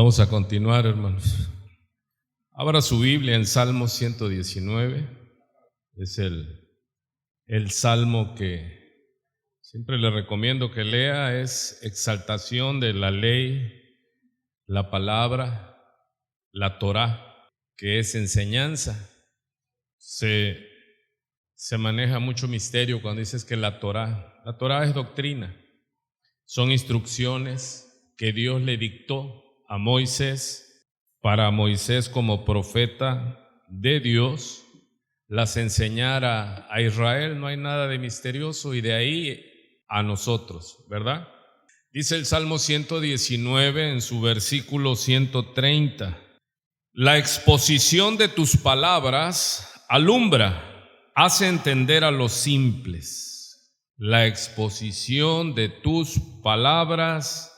Vamos a continuar, hermanos. Abra su Biblia en Salmo 119. Es el salmo que siempre le recomiendo que lea. Es exaltación de la ley, la palabra, la Torá, que es enseñanza. Se maneja mucho misterio cuando dices que la Torá es doctrina. Son instrucciones que Dios le dictó a Moisés, para Moisés como profeta de Dios, las enseñara a Israel. No hay nada de misterioso, y de ahí a nosotros, ¿verdad? Dice el Salmo 119 en su versículo 130: la exposición de tus palabras alumbra, hace entender a los simples. La exposición de tus palabras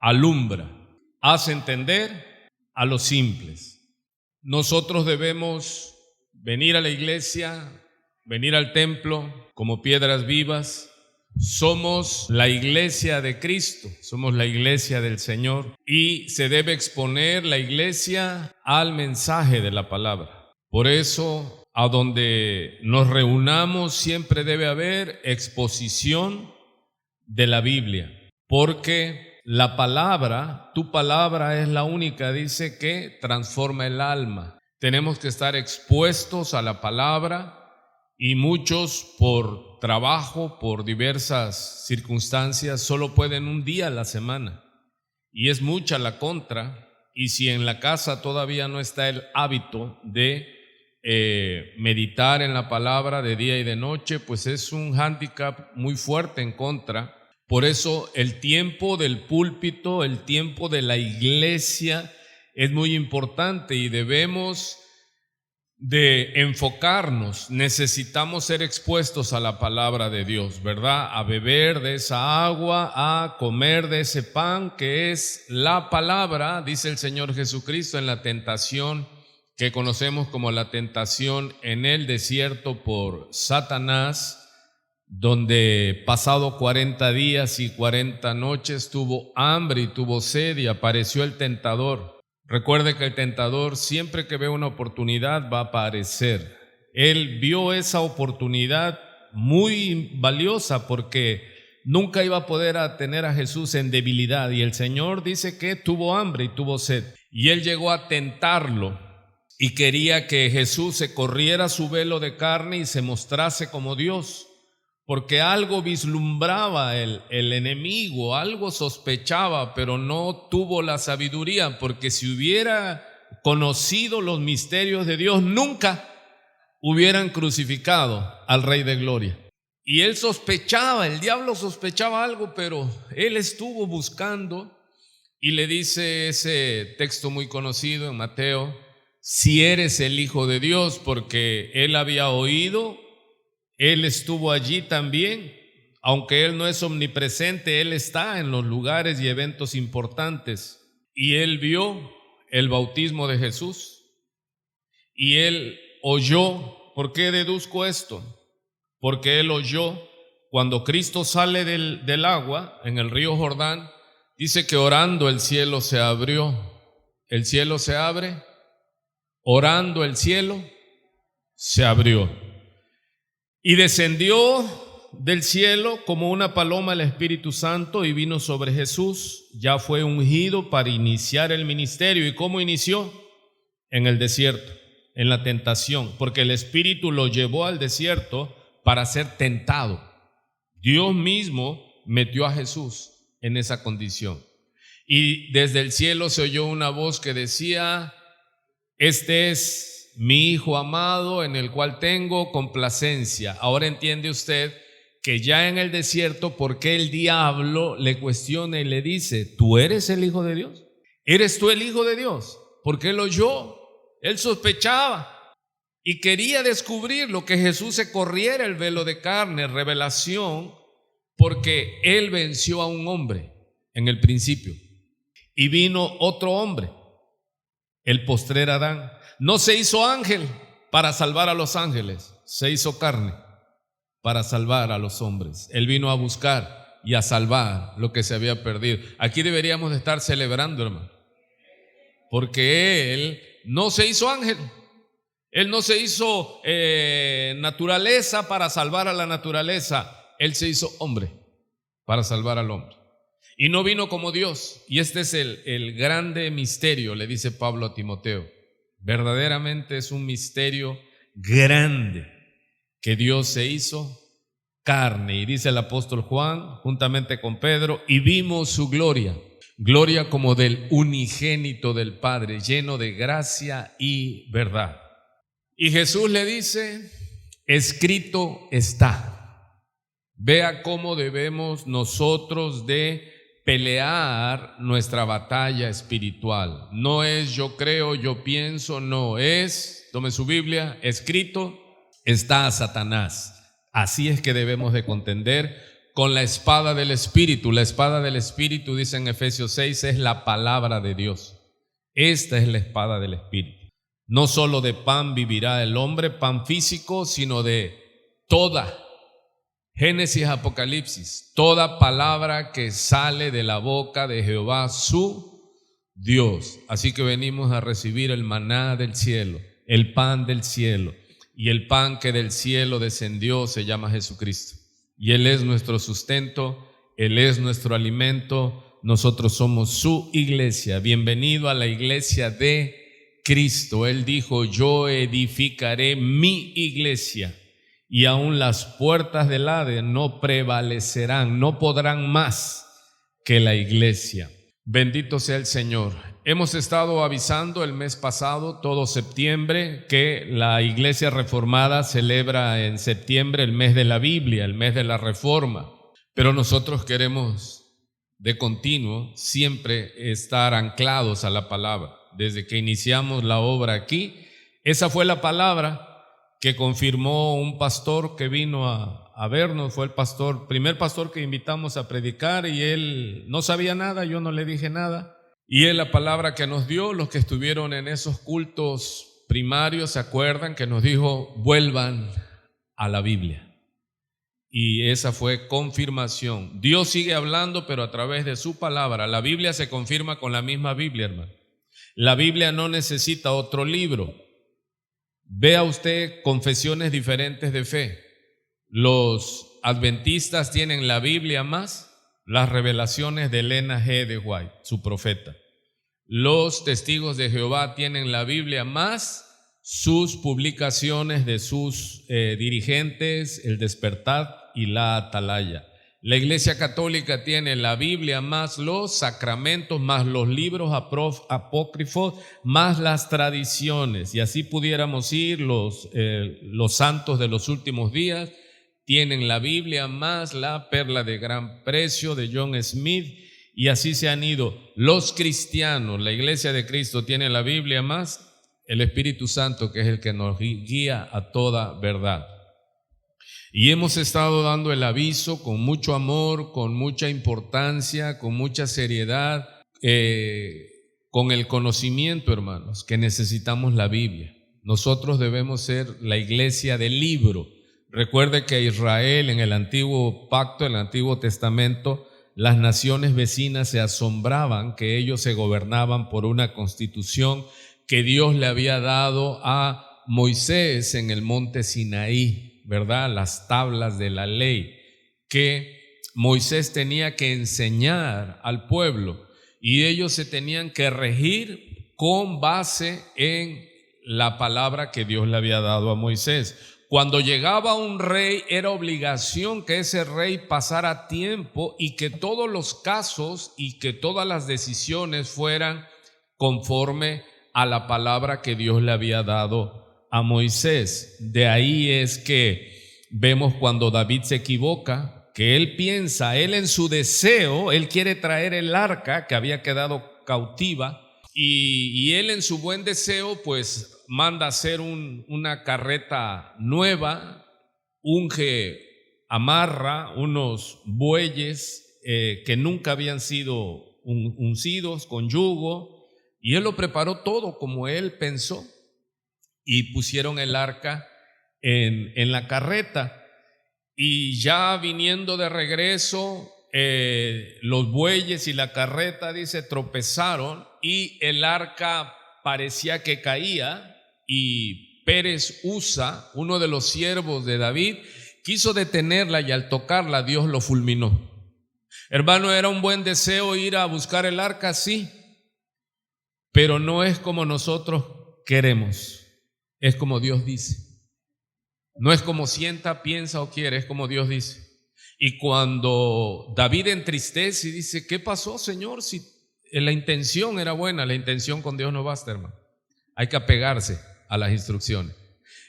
alumbra, hace entender a los simples. Nosotros debemos venir a la iglesia, venir al templo como piedras vivas. Somos la iglesia de Cristo, somos la iglesia del Señor, y se debe exponer la iglesia al mensaje de la palabra. Por eso, a donde nos reunamos siempre debe haber exposición de la Biblia, porque la palabra, tu palabra es la única, dice, que transforma el alma. Tenemos que estar expuestos a la palabra, y muchos por trabajo, por diversas circunstancias, solo pueden un día a la semana, y es mucha la contra. Y si en la casa todavía no está el hábito de meditar en la palabra de día y de noche, pues es un hándicap muy fuerte en contra. Por eso el tiempo del púlpito, el tiempo de la iglesia es muy importante, y debemos de enfocarnos. Necesitamos ser expuestos a la palabra de Dios, ¿verdad? A beber de esa agua, a comer de ese pan que es la palabra. Dice el Señor Jesucristo en la tentación que conocemos como la tentación en el desierto por Satanás, donde pasado 40 días y 40 noches tuvo hambre y tuvo sed, y apareció el tentador. Recuerde que el tentador, siempre que ve una oportunidad, va a aparecer. Él vio esa oportunidad muy valiosa, porque nunca iba a poder tener a Jesús en debilidad, y el Señor dice que tuvo hambre y tuvo sed, y él llegó a tentarlo y quería que Jesús se corriera su velo de carne y se mostrase como Dios, porque algo vislumbraba el enemigo, algo sospechaba, pero no tuvo la sabiduría, porque si hubiera conocido los misterios de Dios, nunca hubieran crucificado al Rey de Gloria. Y él sospechaba, el diablo sospechaba algo, pero él estuvo buscando, y le dice ese texto muy conocido en Mateo: si eres el Hijo de Dios, porque él había oído. Él estuvo allí también, aunque él no es omnipresente, él está en los lugares y eventos importantes, y él vio el bautismo de Jesús, y él oyó. ¿Por qué deduzco esto? Porque él oyó cuando Cristo sale del agua en el río Jordán. Dice que orando el cielo se abrió. El cielo se abre, orando el cielo se abrió. Y descendió del cielo como una paloma el Espíritu Santo, y vino sobre Jesús. Ya fue ungido para iniciar el ministerio. ¿Y cómo inició? En el desierto, en la tentación, porque el Espíritu lo llevó al desierto para ser tentado. Dios mismo metió a Jesús en esa condición. Y desde el cielo se oyó una voz que decía: este es mi Hijo amado, en el cual tengo complacencia. Ahora entiende usted que ya en el desierto, porque el diablo le cuestiona y le dice: ¿tú eres el Hijo de Dios? ¿Eres tú el Hijo de Dios? Porque él oyó, él sospechaba y quería descubrir lo que Jesús se corriera el velo de carne, revelación, porque él venció a un hombre en el principio, y vino otro hombre, el postrer Adán. No se hizo ángel para salvar a los ángeles, se hizo carne para salvar a los hombres. Él vino a buscar y a salvar lo que se había perdido. Aquí deberíamos de estar celebrando, hermano, porque Él no se hizo ángel. Él no se hizo naturaleza para salvar a la naturaleza. Él se hizo hombre para salvar al hombre. Y no vino como Dios. Y este es el grande misterio, le dice Pablo a Timoteo. Verdaderamente es un misterio grande que Dios se hizo carne. Y dice el apóstol Juan, juntamente con Pedro, y vimos su gloria. Gloria como del unigénito del Padre, lleno de gracia y verdad. Y Jesús le dice, escrito está. Vea cómo debemos nosotros de pelear nuestra batalla espiritual. No es yo creo, yo pienso, no es, tome su Biblia, escrito está Satanás. Así es que debemos de contender con la espada del Espíritu. La espada del Espíritu, dice en Efesios 6, es la palabra de Dios. Esta es la espada del Espíritu. No solo de pan vivirá el hombre, pan físico, sino de toda, Génesis, Apocalipsis, toda palabra que sale de la boca de Jehová su Dios. Así que venimos a recibir el maná del cielo, el pan del cielo, y el pan que del cielo descendió se llama Jesucristo. Y Él es nuestro sustento, Él es nuestro alimento, nosotros somos su iglesia. Bienvenido a la iglesia de Cristo. Él dijo, yo edificaré mi iglesia y aún las puertas del Hades no prevalecerán, no podrán más que la iglesia. Bendito sea el Señor. Hemos estado avisando el mes pasado, todo septiembre, que la Iglesia Reformada celebra en septiembre el mes de la Biblia, el mes de la Reforma. Pero nosotros queremos de continuo siempre estar anclados a la palabra. Desde que iniciamos la obra aquí, esa fue la palabra que confirmó un pastor que vino a vernos. Fue el primer pastor que invitamos a predicar, y él no sabía nada, yo no le dije nada. Y él, la palabra que nos dio, los que estuvieron en esos cultos primarios se acuerdan que nos dijo, vuelvan a la Biblia. Y esa fue confirmación. Dios sigue hablando, pero a través de su palabra. La Biblia se confirma con la misma Biblia, hermano. La Biblia no necesita otro libro. Vea usted confesiones diferentes de fe. Los adventistas tienen la Biblia más las revelaciones de Elena G. de White, su profeta. Los testigos de Jehová tienen la Biblia más sus publicaciones de sus dirigentes, el Despertar y la Atalaya. La Iglesia Católica tiene la Biblia más los sacramentos, más los libros apócrifos, más las tradiciones. Y así pudiéramos ir, los santos de los últimos días tienen la Biblia más la perla de gran precio de John Smith, y así se han ido. Los cristianos, la Iglesia de Cristo tiene la Biblia más el Espíritu Santo, que es el que nos guía a toda verdad. Y hemos estado dando el aviso con mucho amor, con mucha importancia, con mucha seriedad, con el conocimiento, hermanos, que necesitamos la Biblia. Nosotros debemos ser la iglesia del libro. Recuerde que Israel, en el antiguo pacto, en el Antiguo Testamento, las naciones vecinas se asombraban que ellos se gobernaban por una constitución que Dios le había dado a Moisés en el monte Sinaí, ¿verdad? Las tablas de la ley que Moisés tenía que enseñar al pueblo, y ellos se tenían que regir con base en la palabra que Dios le había dado a Moisés. Cuando llegaba un rey, era obligación que ese rey pasara tiempo y que todos los casos y que todas las decisiones fueran conforme a la palabra que Dios le había dado a Moisés. De ahí es que vemos cuando David se equivoca, que él piensa, él en su deseo, él quiere traer el arca que había quedado cautiva, y él en su buen deseo pues manda hacer una carreta nueva, amarra unos bueyes que nunca habían sido uncidos con yugo, y él lo preparó todo como él pensó, y pusieron el arca en la carreta. Y ya viniendo de regreso, los bueyes y la carreta, dice, tropezaron y el arca parecía que caía, y Pérez Uza, uno de los siervos de David, quiso detenerla y al tocarla Dios lo fulminó. Hermano, era un buen deseo ir a buscar el arca, sí, pero no es como nosotros queremos, es como Dios dice. No es como sienta, piensa o quiere, es como Dios dice. Y cuando David entristece y dice, ¿qué pasó, Señor? Si la intención era buena, la intención con Dios no basta, hermano. Hay que apegarse a las instrucciones.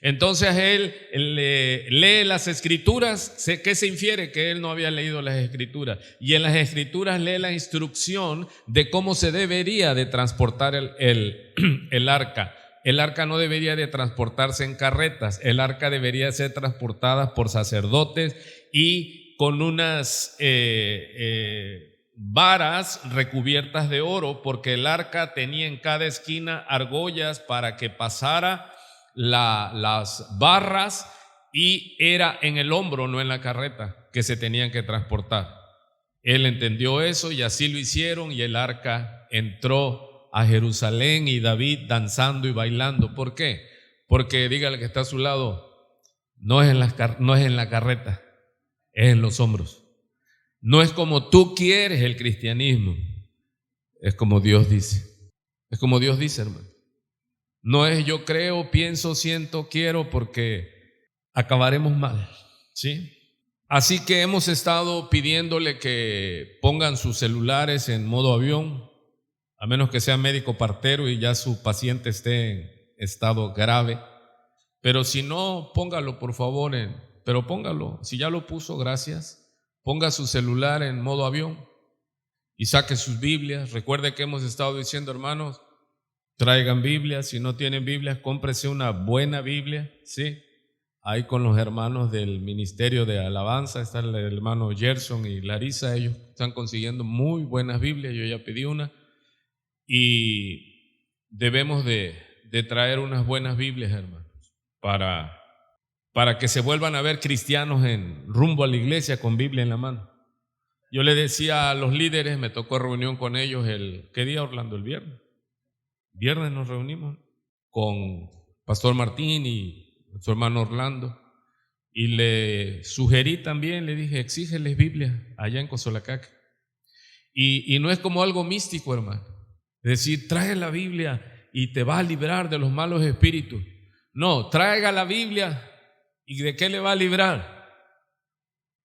Entonces él lee las escrituras. ¿Qué se infiere? Que él no había leído las escrituras. Y en las escrituras lee la instrucción de cómo se debería de transportar el arca. El arca no debería de transportarse en carretas. El arca debería ser transportada por sacerdotes y con unas varas recubiertas de oro, porque el arca tenía en cada esquina argollas para que pasara las barras, y era en el hombro, no en la carreta, que se tenían que transportar. Él entendió eso y así lo hicieron, y el arca entró a Jerusalén y David danzando y bailando. ¿Por qué? Porque dígale que está a su lado, no es en la carreta, es en los hombros. No es como tú quieres el cristianismo, es como Dios dice. Es como Dios dice, hermano. No es yo creo, pienso, siento, quiero, porque acabaremos mal, ¿sí? Así que hemos estado pidiéndole que pongan sus celulares en modo avión, a menos que sea médico partero y ya su paciente esté en estado grave. Pero si no, póngalo por favor, pero póngalo, si ya lo puso, gracias. Ponga su celular en modo avión y saque sus Biblias. Recuerde que hemos estado diciendo, hermanos, traigan Biblias. Si no tienen Biblias, cómprese una buena Biblia, ¿sí? Ahí con los hermanos del Ministerio de Alabanza, está el hermano Gerson y Larisa, ellos están consiguiendo muy buenas Biblias. Yo ya pedí una, y debemos de traer unas buenas Biblias, hermanos, para que se vuelvan a ver cristianos en rumbo a la iglesia con Biblia en la mano. Yo le decía a los líderes, me tocó reunión con ellos ¿qué día, Orlando? El viernes. Viernes nos reunimos con Pastor Martín y su hermano Orlando, y le sugerí también, le dije, exígeles Biblia allá en Cozolacaque. Y no es como algo místico, hermano, decir, trae la Biblia y te va a librar de los malos espíritus. No, traiga la Biblia, ¿y de qué le va a librar?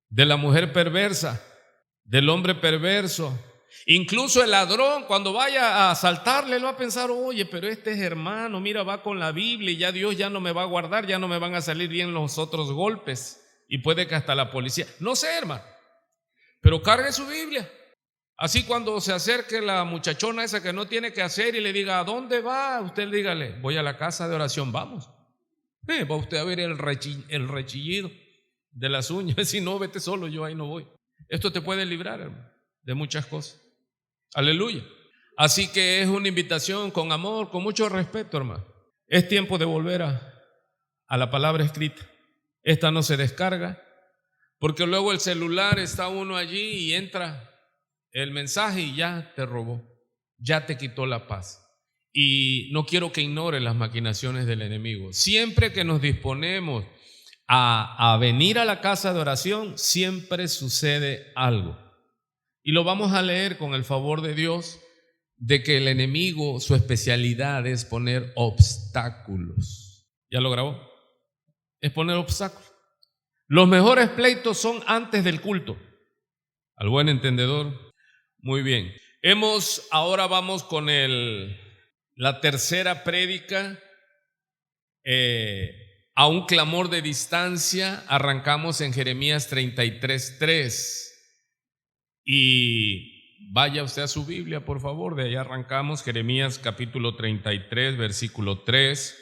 De la mujer perversa, del hombre perverso. Incluso el ladrón, cuando vaya a asaltarle, lo va a pensar, oye, pero este es hermano, mira, va con la Biblia y ya Dios ya no me va a guardar, ya no me van a salir bien los otros golpes, y puede que hasta la policía, no sé, hermano, pero cargue su Biblia. Así cuando se acerque la muchachona esa que no tiene que hacer y le diga, ¿a dónde va? Usted dígale, voy a la casa de oración, vamos. Va usted a ver el rechillido de las uñas. Si no, vete solo, yo ahí no voy. Esto te puede librar, hermano, de muchas cosas. Aleluya. Así que es una invitación con amor, con mucho respeto, hermano. Es tiempo de volver a la palabra escrita. Esta no se descarga, porque luego el celular, está uno allí y entra el mensaje y ya te robó, ya te quitó la paz. Y no quiero que ignore las maquinaciones del enemigo. Siempre que nos disponemos a venir a la casa de oración, siempre sucede algo. Y lo vamos a leer con el favor de Dios, de que el enemigo, su especialidad es poner obstáculos. ¿Ya lo grabó? Es poner obstáculos. Los mejores pleitos son antes del culto. Al buen entendedor. Muy bien. Ahora vamos con la tercera prédica, a un clamor de distancia. Arrancamos en Jeremías 33:3. Y vaya usted a su Biblia, por favor, de ahí arrancamos, Jeremías capítulo 33, versículo 3,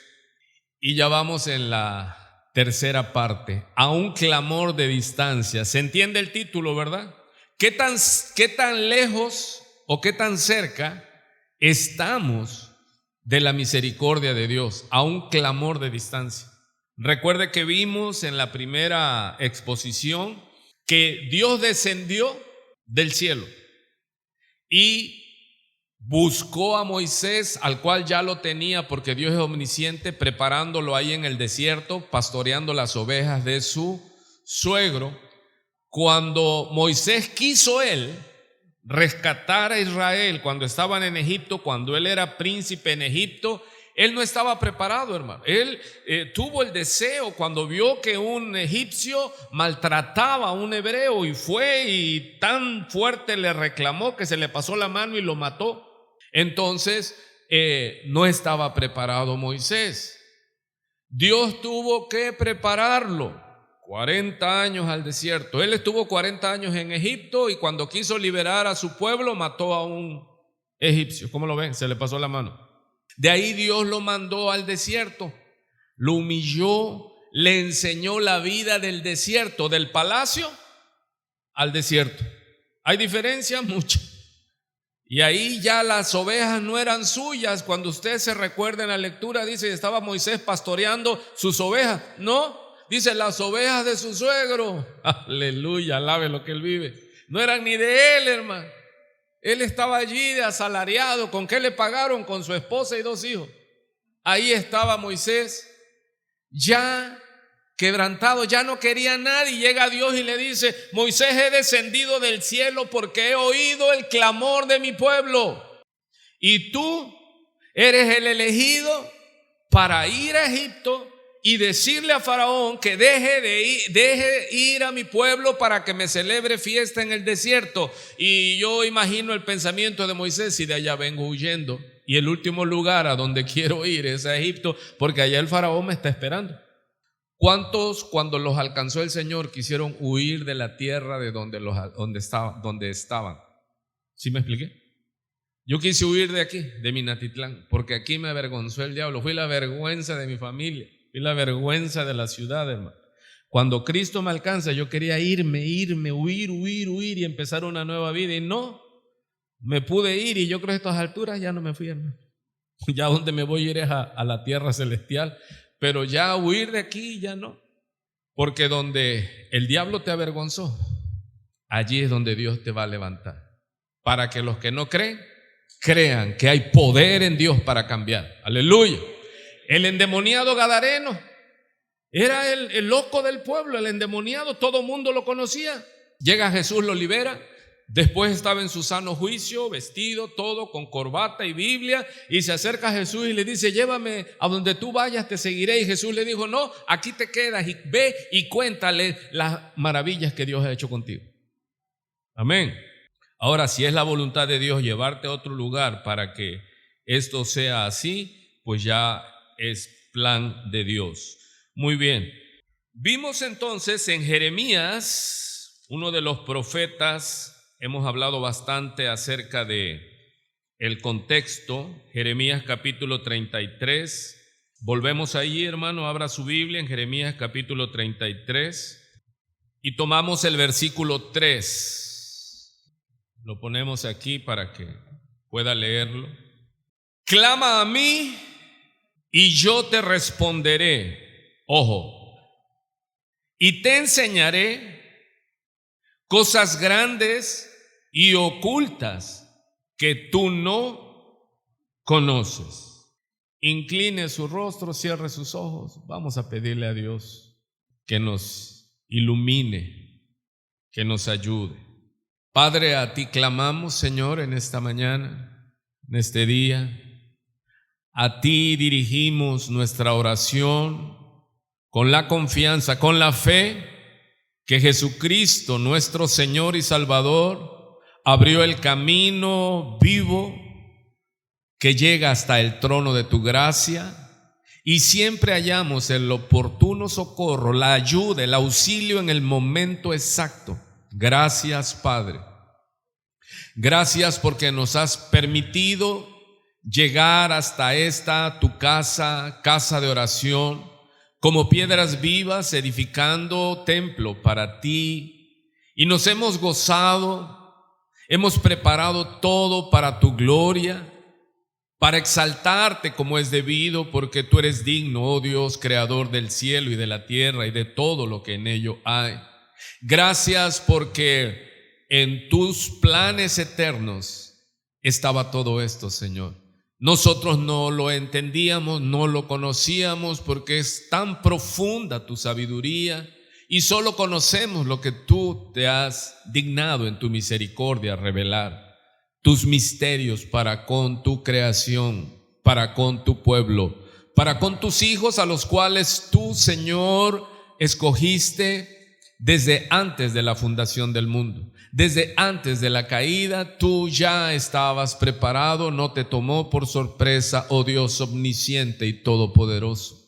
y ya vamos en la tercera parte, a un clamor de distancia. ¿Se entiende el título, verdad? ¿Qué tan lejos o qué tan cerca estamos de la misericordia de Dios? A un clamor de distancia. Recuerde que vimos en la primera exposición que Dios descendió del cielo. Y buscó a Moisés, al cual ya lo tenía, porque Dios es omnisciente, preparándolo ahí en el desierto, pastoreando las ovejas de su suegro. Cuando Moisés quiso él rescatar a Israel cuando estaban en Egipto, cuando él era príncipe en Egipto, él no estaba preparado, hermano. Él tuvo el deseo cuando vio que un egipcio maltrataba a un hebreo y fue y tan fuerte le reclamó que se le pasó la mano y lo mató. Entonces no estaba preparado Moisés. Dios tuvo que prepararlo. 40 años al desierto. Él estuvo 40 años en Egipto y cuando quiso liberar a su pueblo mató a un egipcio. ¿Cómo lo ven? Se le pasó la mano. De ahí Dios lo mandó al desierto, lo humilló, le enseñó la vida del desierto, del palacio al desierto. ¿Hay diferencia? Mucha. Y ahí ya las ovejas no eran suyas. Cuando usted se recuerda en la lectura, dice, estaba Moisés pastoreando sus ovejas. No, dice, las ovejas de su suegro. Aleluya, alabe lo que él vive. No eran ni de él, hermano. Él estaba allí de asalariado. ¿Con qué le pagaron? Con su esposa y 2 hijos. Ahí estaba Moisés, ya quebrantado, ya no quería nada, y llega Dios y le dice, Moisés, he descendido del cielo porque he oído el clamor de mi pueblo y tú eres el elegido para ir a Egipto y decirle a Faraón que deje ir a mi pueblo para que me celebre fiesta en el desierto. Y yo imagino el pensamiento de Moisés: si de allá vengo huyendo y el último lugar a donde quiero ir es a Egipto, porque allá el Faraón me está esperando. ¿Cuántos, cuando los alcanzó el Señor, quisieron huir de la tierra de donde estaban? ¿Sí me expliqué? Yo quise huir de aquí, de Minatitlán, porque aquí me avergonzó el diablo. Fui la vergüenza de mi familia, fui la vergüenza de la ciudad, hermano. Cuando Cristo me alcanza, yo quería irme, huir y empezar una nueva vida, y no me pude ir. Y yo creo que a estas alturas ya no me fui, hermano. Ya donde me voy a ir es a la tierra celestial. Pero ya huir de aquí ya no, porque donde el diablo te avergonzó, allí es donde Dios te va a levantar, para que los que no creen, crean que hay poder en Dios para cambiar. Aleluya. El endemoniado gadareno era el loco del pueblo, el endemoniado, todo mundo lo conocía. Llega Jesús, lo libera. Después estaba en su sano juicio, vestido todo con corbata y Biblia, y se acerca a Jesús y le dice: llévame a donde tú vayas, te seguiré. Y Jesús le dijo: no, aquí te quedas y ve y cuéntale las maravillas que Dios ha hecho contigo. Amén. Ahora, si es la voluntad de Dios llevarte a otro lugar para que esto sea así, pues ya es plan de Dios. Muy bien. Vimos entonces en Jeremías, uno de los profetas. Hemos hablado bastante acerca de el contexto. Jeremías capítulo 33. Volvemos ahí, hermano, abra su Biblia en Jeremías capítulo 33 y tomamos el versículo 3. Lo ponemos aquí para que pueda leerlo. Clama a mí y yo te responderé. Ojo. Y te enseñaré cosas grandes y ocultas que tú no conoces. Incline su rostro, cierre sus ojos. Vamos a pedirle a Dios que nos ilumine, que nos ayude. Padre, a ti clamamos, Señor, en esta mañana, en este día. A ti dirigimos nuestra oración con la confianza, con la fe que Jesucristo, nuestro Señor y Salvador, abrió el camino vivo que llega hasta el trono de tu gracia, y siempre hallamos el oportuno socorro, la ayuda, el auxilio en el momento exacto. Gracias, Padre. Gracias porque nos has permitido llegar hasta esta tu casa de oración, como piedras vivas, edificando templo para ti, y nos hemos gozado, hemos preparado todo para tu gloria, para exaltarte como es debido, porque tú eres digno, oh Dios, creador del cielo y de la tierra y de todo lo que en ello hay. Gracias porque en tus planes eternos estaba todo esto, Señor. Nosotros no lo entendíamos, no lo conocíamos, porque es tan profunda tu sabiduría y solo conocemos lo que tú te has dignado en tu misericordia revelar, tus misterios para con tu creación, para con tu pueblo, para con tus hijos a los cuales tú, Señor, escogiste desde antes de la fundación del mundo. Desde antes de la caída, tú ya estabas preparado, no te tomó por sorpresa, oh Dios omnisciente y todopoderoso.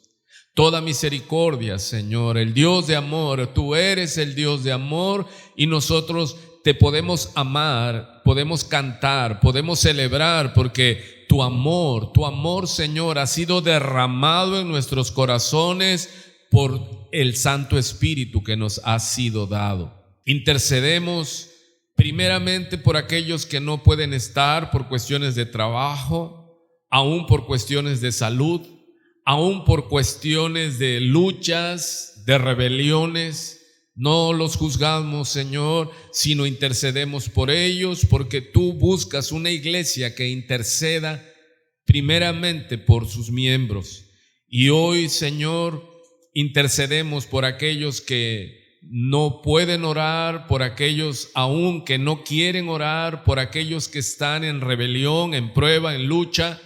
Toda misericordia, Señor, el Dios de amor, tú eres el Dios de amor y nosotros te podemos amar, podemos cantar, podemos celebrar porque tu amor, Señor, ha sido derramado en nuestros corazones por el Santo Espíritu que nos ha sido dado. Intercedemos primeramente por aquellos que no pueden estar por cuestiones de trabajo, aún por cuestiones de salud, aún por cuestiones de luchas, de rebeliones. No los juzgamos, Señor, sino intercedemos por ellos, porque tú buscas una iglesia que interceda primeramente por sus miembros. Y hoy, Señor, intercedemos por aquellos que no pueden orar, por aquellos aún que no quieren orar, por aquellos que están en rebelión, en prueba, en lucha,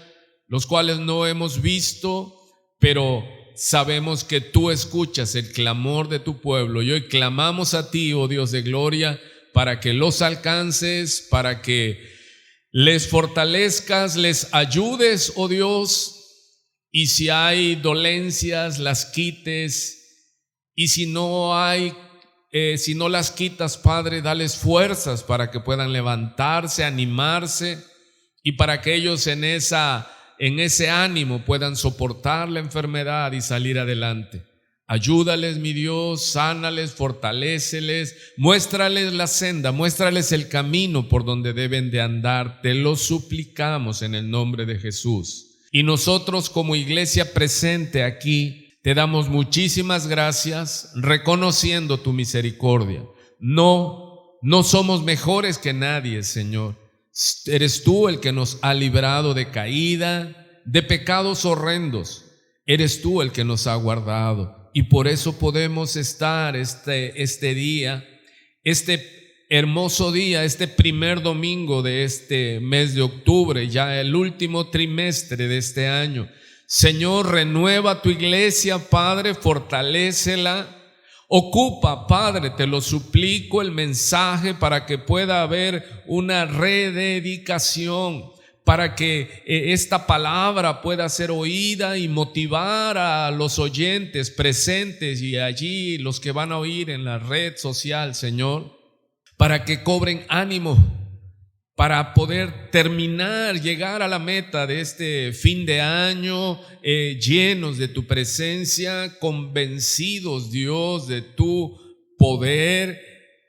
los cuales no hemos visto, pero sabemos que tú escuchas el clamor de tu pueblo y hoy clamamos a ti, oh Dios de gloria, para que los alcances, para que les fortalezcas, les ayudes, oh Dios, y si hay dolencias, las quites. Y si no las quitas, Padre, dales fuerzas para que puedan levantarse, animarse y para que ellos en ese ánimo puedan soportar la enfermedad y salir adelante. Ayúdales, mi Dios, sánales, fortaléceles, muéstrales la senda, muéstrales el camino por donde deben de andar. Te lo suplicamos en el nombre de Jesús. Y nosotros como iglesia presente aquí, te damos muchísimas gracias, reconociendo tu misericordia. No somos mejores que nadie, Señor. Eres tú el que nos ha librado de caída, de pecados horrendos. Eres tú el que nos ha guardado. Y por eso podemos estar este día, este hermoso día, este primer domingo de este mes de octubre, ya el último trimestre de este año. Señor, renueva tu iglesia, Padre, fortalécela. Ocupa, Padre, te lo suplico, el mensaje para que pueda haber una rededicación, para que esta palabra pueda ser oída y motivar a los oyentes presentes y allí los que van a oír en la red social, Señor, para que cobren ánimo, para poder terminar, llegar a la meta de este fin de año llenos de tu presencia, convencidos, Dios, de tu poder.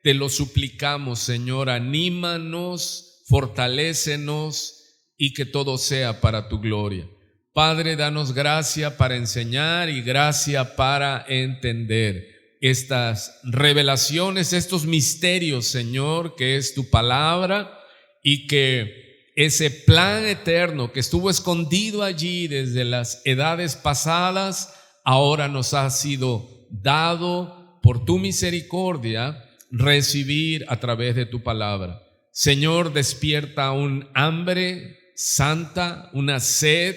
Te lo suplicamos, Señor, anímanos, fortalécenos y que todo sea para tu gloria. Padre, danos gracia para enseñar y gracia para entender estas revelaciones, estos misterios, Señor, que es tu palabra. Y que ese plan eterno que estuvo escondido allí desde las edades pasadas, ahora nos ha sido dado por tu misericordia recibir a través de tu palabra. Señor, despierta un hambre santa, una sed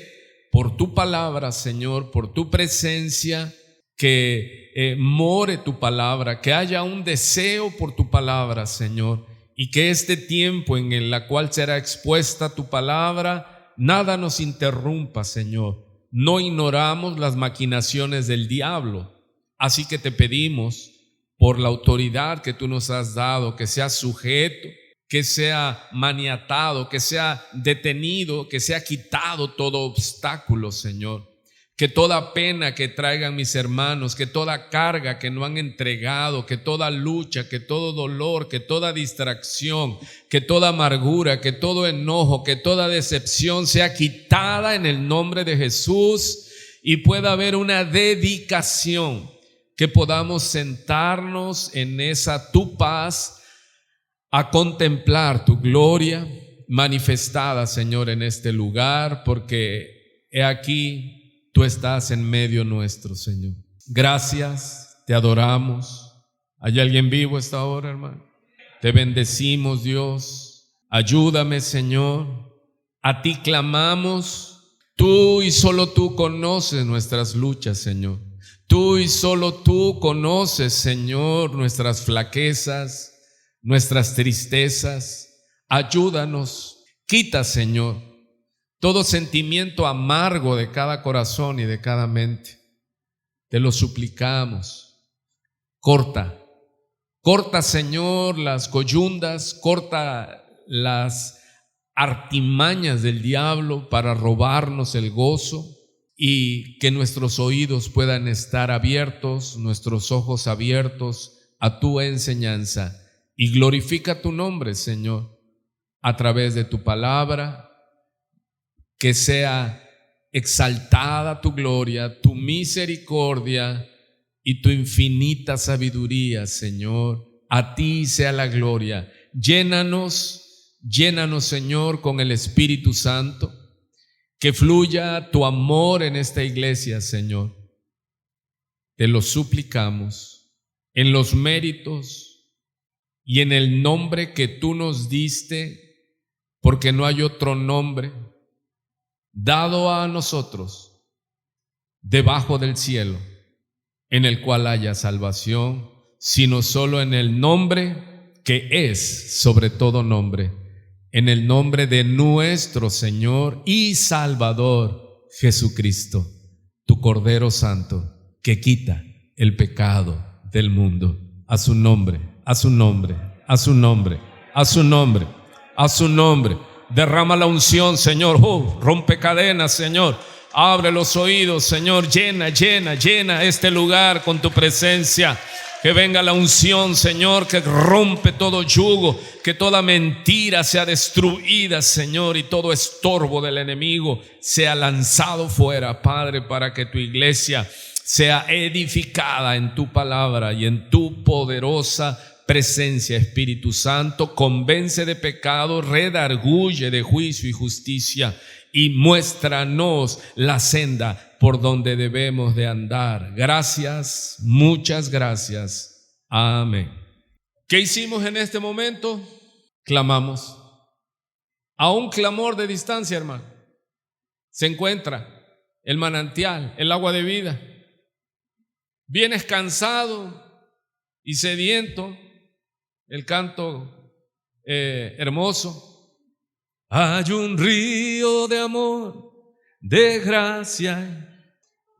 por tu palabra, Señor, por tu presencia, que more tu palabra, que haya un deseo por tu palabra, Señor. Y que este tiempo en el cual será expuesta tu palabra, nada nos interrumpa, Señor. No ignoramos las maquinaciones del diablo. Así que te pedimos, por la autoridad que tú nos has dado, que sea sujeto, que sea maniatado, que sea detenido, que sea quitado todo obstáculo, Señor. Que toda pena que traigan mis hermanos, que toda carga que no han entregado, que toda lucha, que todo dolor, que toda distracción, que toda amargura, que todo enojo, que toda decepción sea quitada en el nombre de Jesús y pueda haber una dedicación, que podamos sentarnos en esa tu paz a contemplar tu gloria manifestada, Señor, en este lugar, porque he aquí, tú estás en medio nuestro, Señor. Gracias, te adoramos. ¿Hay alguien vivo esta hora, hermano? Te bendecimos, Dios. Ayúdame, Señor. A ti clamamos. Tú y solo tú conoces nuestras luchas, Señor. Tú y solo tú conoces, Señor, nuestras flaquezas, nuestras tristezas. Ayúdanos. Quita, Señor, todo sentimiento amargo de cada corazón y de cada mente. Te lo suplicamos. Corta, Señor, las coyundas, corta las artimañas del diablo para robarnos el gozo, y que nuestros oídos puedan estar abiertos, nuestros ojos abiertos a tu enseñanza, y glorifica tu nombre, Señor, a través de tu palabra. Que sea exaltada tu gloria, tu misericordia y tu infinita sabiduría, Señor. A ti sea la gloria. Llénanos, Señor, con el Espíritu Santo. Que fluya tu amor en esta iglesia, Señor. Te lo suplicamos en los méritos y en el nombre que tú nos diste, porque no hay otro nombre dado a nosotros debajo del cielo en el cual haya salvación, sino solo en el nombre que es sobre todo nombre, en el nombre de nuestro Señor y Salvador Jesucristo, tu Cordero Santo, que quita el pecado del mundo. A su nombre, a su nombre, a su nombre, a su nombre, a su nombre. Derrama la unción, Señor. Rompe cadenas, Señor. Abre los oídos, Señor. Llena este lugar con tu presencia. Que venga la unción, Señor, que rompe todo yugo, que toda mentira sea destruida, Señor, y todo estorbo del enemigo sea lanzado fuera, Padre, para que tu iglesia sea edificada en tu palabra y en tu poderosa presencia. Espíritu Santo, convence de pecado, redarguye de juicio y justicia, y muéstranos la senda por donde debemos de andar. Gracias, muchas gracias. Amén. ¿Qué hicimos en este momento? Clamamos. A un clamor de distancia, hermano, se encuentra el manantial, el agua de vida. Vienes cansado y sediento, el canto hermoso. Hay un río de amor, de gracia,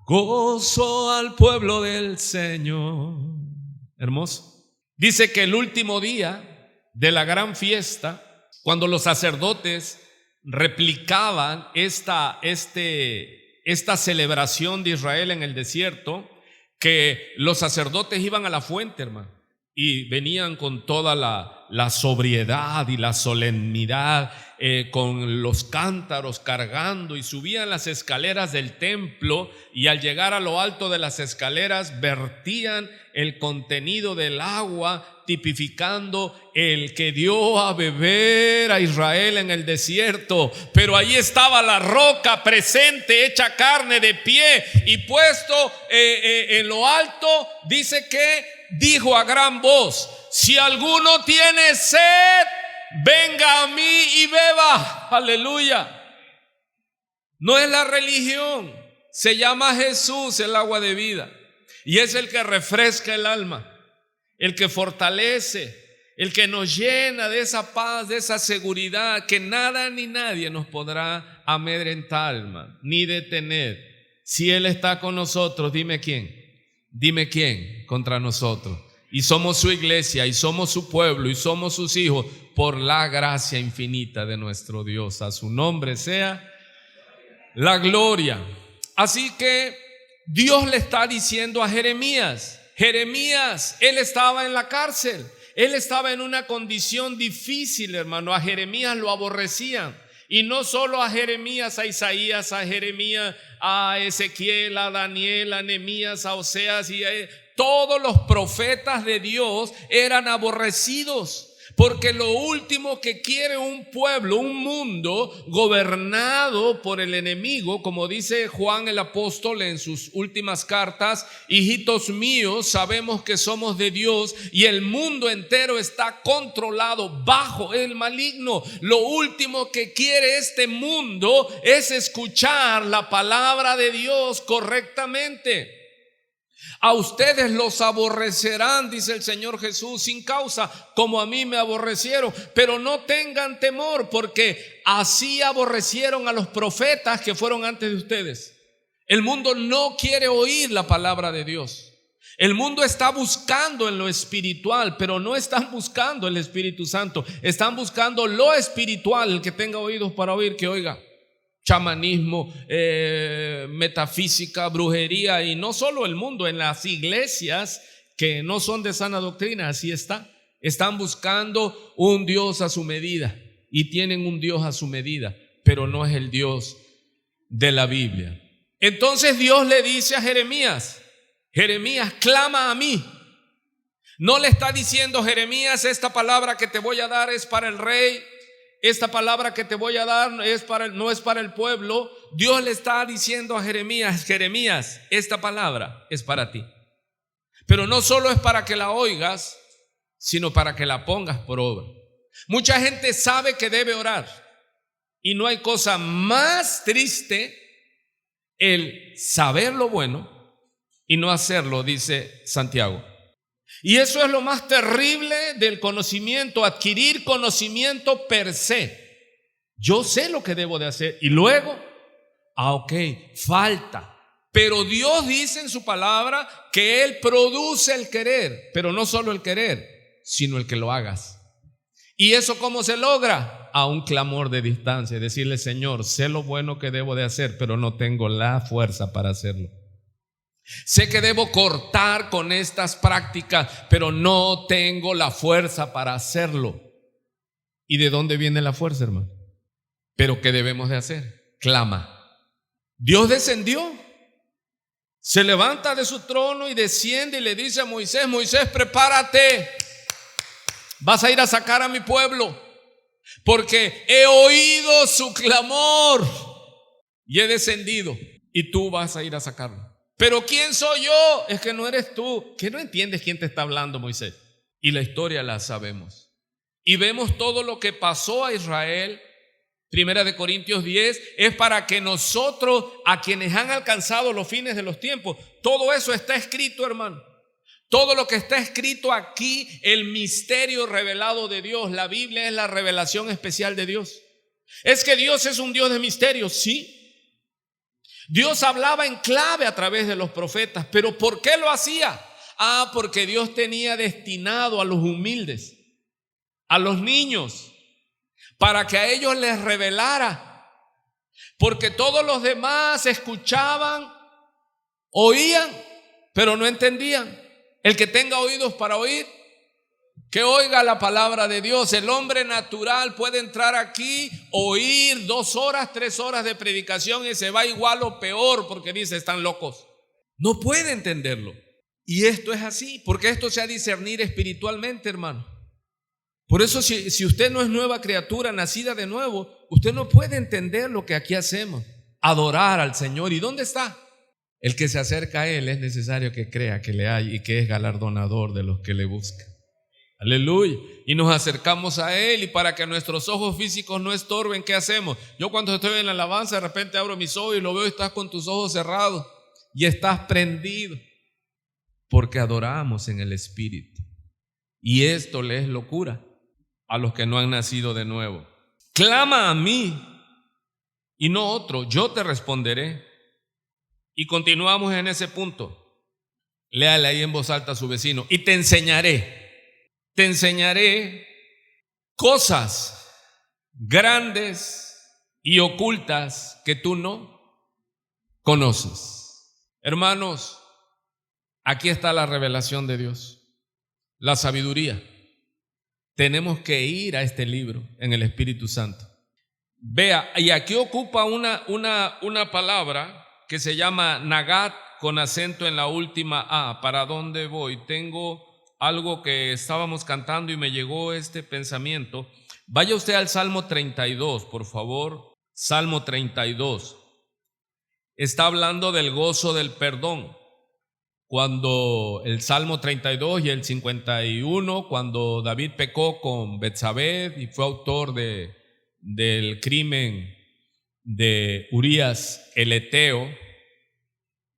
gozo al pueblo del Señor. Hermoso. Dice que el último día de la gran fiesta, cuando los sacerdotes replicaban esta celebración de Israel en el desierto, que los sacerdotes iban a la fuente, hermano, y venían con toda la sobriedad y la solemnidad, con los cántaros cargando, y subían las escaleras del templo, y al llegar a lo alto de las escaleras vertían el contenido del agua, tipificando el que dio a beber a Israel en el desierto. Pero ahí estaba la roca presente, hecha carne, de pie y puesto en lo alto. Dice que dijo a gran voz: si alguno tiene sed, venga a mí y beba. Aleluya. No es la religión, se llama Jesús el agua de vida, y es el que refresca el alma, el que fortalece, el que nos llena de esa paz, de esa seguridad, que nada ni nadie nos podrá amedrentar, hermano, ni detener. Si Él está con nosotros, dime quién contra nosotros. Y somos su iglesia, y somos su pueblo, y somos sus hijos, por la gracia infinita de nuestro Dios. A su nombre sea la gloria. Así que Dios le está diciendo a Jeremías, él estaba en la cárcel, él estaba en una condición difícil, hermano. A Jeremías lo aborrecían, y no solo a Jeremías, a Isaías, a Jeremías, a Ezequiel, a Daniel, a Nehemías, a Oseas, y todos los profetas de Dios eran aborrecidos. Porque lo último que quiere un pueblo, un mundo gobernado por el enemigo, como dice Juan el apóstol en sus últimas cartas: hijitos míos, sabemos que somos de Dios y el mundo entero está controlado bajo el maligno. Lo último que quiere este mundo es escuchar la palabra de Dios correctamente. A ustedes los aborrecerán, dice el Señor Jesús, sin causa, como a mí me aborrecieron. Pero no tengan temor, porque así aborrecieron a los profetas que fueron antes de ustedes. El mundo no quiere oír la palabra de Dios. El mundo está buscando en lo espiritual, pero no están buscando el Espíritu Santo. Están buscando lo espiritual. El que tenga oídos para oír, que oiga. Chamanismo, metafísica, brujería, y no solo el mundo, en las iglesias que no son de sana doctrina, así está. Están buscando un Dios a su medida y tienen un Dios a su medida, pero no es el Dios de la Biblia. Entonces Dios le dice a Jeremías: Jeremías, clama a mí. No le está diciendo: Jeremías, esta palabra que te voy a dar es para el rey. Esta palabra que te voy a dar no es para el pueblo. Dios le está diciendo a Jeremías: Jeremías, esta palabra es para ti. Pero no solo es para que la oigas, sino para que la pongas por obra. Mucha gente sabe que debe orar, y no hay cosa más triste el saber lo bueno y no hacerlo, dice Santiago. Y eso es lo más terrible del conocimiento, adquirir conocimiento per se. Yo sé lo que debo de hacer y luego, falta. Pero Dios dice en su palabra que Él produce el querer, pero no solo el querer, sino el que lo hagas. ¿Y eso cómo se logra? A un clamor de distancia, decirle: Señor, sé lo bueno que debo de hacer, pero no tengo la fuerza para hacerlo. Sé que debo cortar con estas prácticas, pero no tengo la fuerza para hacerlo. ¿Y de dónde viene la fuerza, hermano? ¿Pero qué debemos de hacer? Clama. Dios descendió, se levanta de su trono y desciende y le dice a Moisés: Moisés, prepárate, vas a ir a sacar a mi pueblo, porque he oído su clamor y he descendido, y tú vas a ir a sacarlo. Pero ¿quién soy yo? Es que no eres tú. ¿Que no entiendes quién te está hablando, Moisés? Y la historia la sabemos. Y vemos todo lo que pasó a Israel. Primera de Corintios 10 es para que nosotros, a quienes han alcanzado los fines de los tiempos, todo eso está escrito, hermano. Todo lo que está escrito aquí, el misterio revelado de Dios. La Biblia es la revelación especial de Dios. Es que Dios es un Dios de misterios, sí. Dios hablaba en clave a través de los profetas, pero ¿por qué lo hacía? Porque Dios tenía destinado a los humildes, a los niños, para que a ellos les revelara. Porque todos los demás escuchaban, oían, pero no entendían. El que tenga oídos para oír, que oiga la palabra de Dios. El hombre natural puede entrar aquí, oír 2 horas, 3 horas de predicación y se va igual o peor, porque dice: están locos. No puede entenderlo. Y esto es así, porque esto se ha de discernir espiritualmente, hermano. Por eso si usted no es nueva criatura, nacida de nuevo, usted no puede entender lo que aquí hacemos: adorar al Señor. ¿Y dónde está? El que se acerca a Él es necesario que crea que le hay y que es galardonador de los que le buscan. Aleluya. Y nos acercamos a Él, y para que nuestros ojos físicos no estorben, ¿qué hacemos? Yo cuando estoy en la alabanza, de repente abro mis ojos y lo veo y estás con tus ojos cerrados y estás prendido, porque adoramos en el Espíritu. Y esto le es locura a los que no han nacido de nuevo. Clama a mí y no otro, yo te responderé. Y continuamos en ese punto. Léale ahí en voz alta a su vecino: y te enseñaré cosas grandes y ocultas que tú no conoces. Hermanos, aquí está la revelación de Dios, la sabiduría. Tenemos que ir a este libro en el Espíritu Santo. Vea, y aquí ocupa una palabra que se llama Nagat, con acento en la última A. ¿Para dónde voy? Tengo algo que estábamos cantando y me llegó este pensamiento. Vaya usted al Salmo 32, por favor. Salmo 32. Está hablando del gozo del perdón. Cuando el Salmo 32 y el 51, cuando David pecó con Betsabé y fue autor del crimen de Urías el Eteo,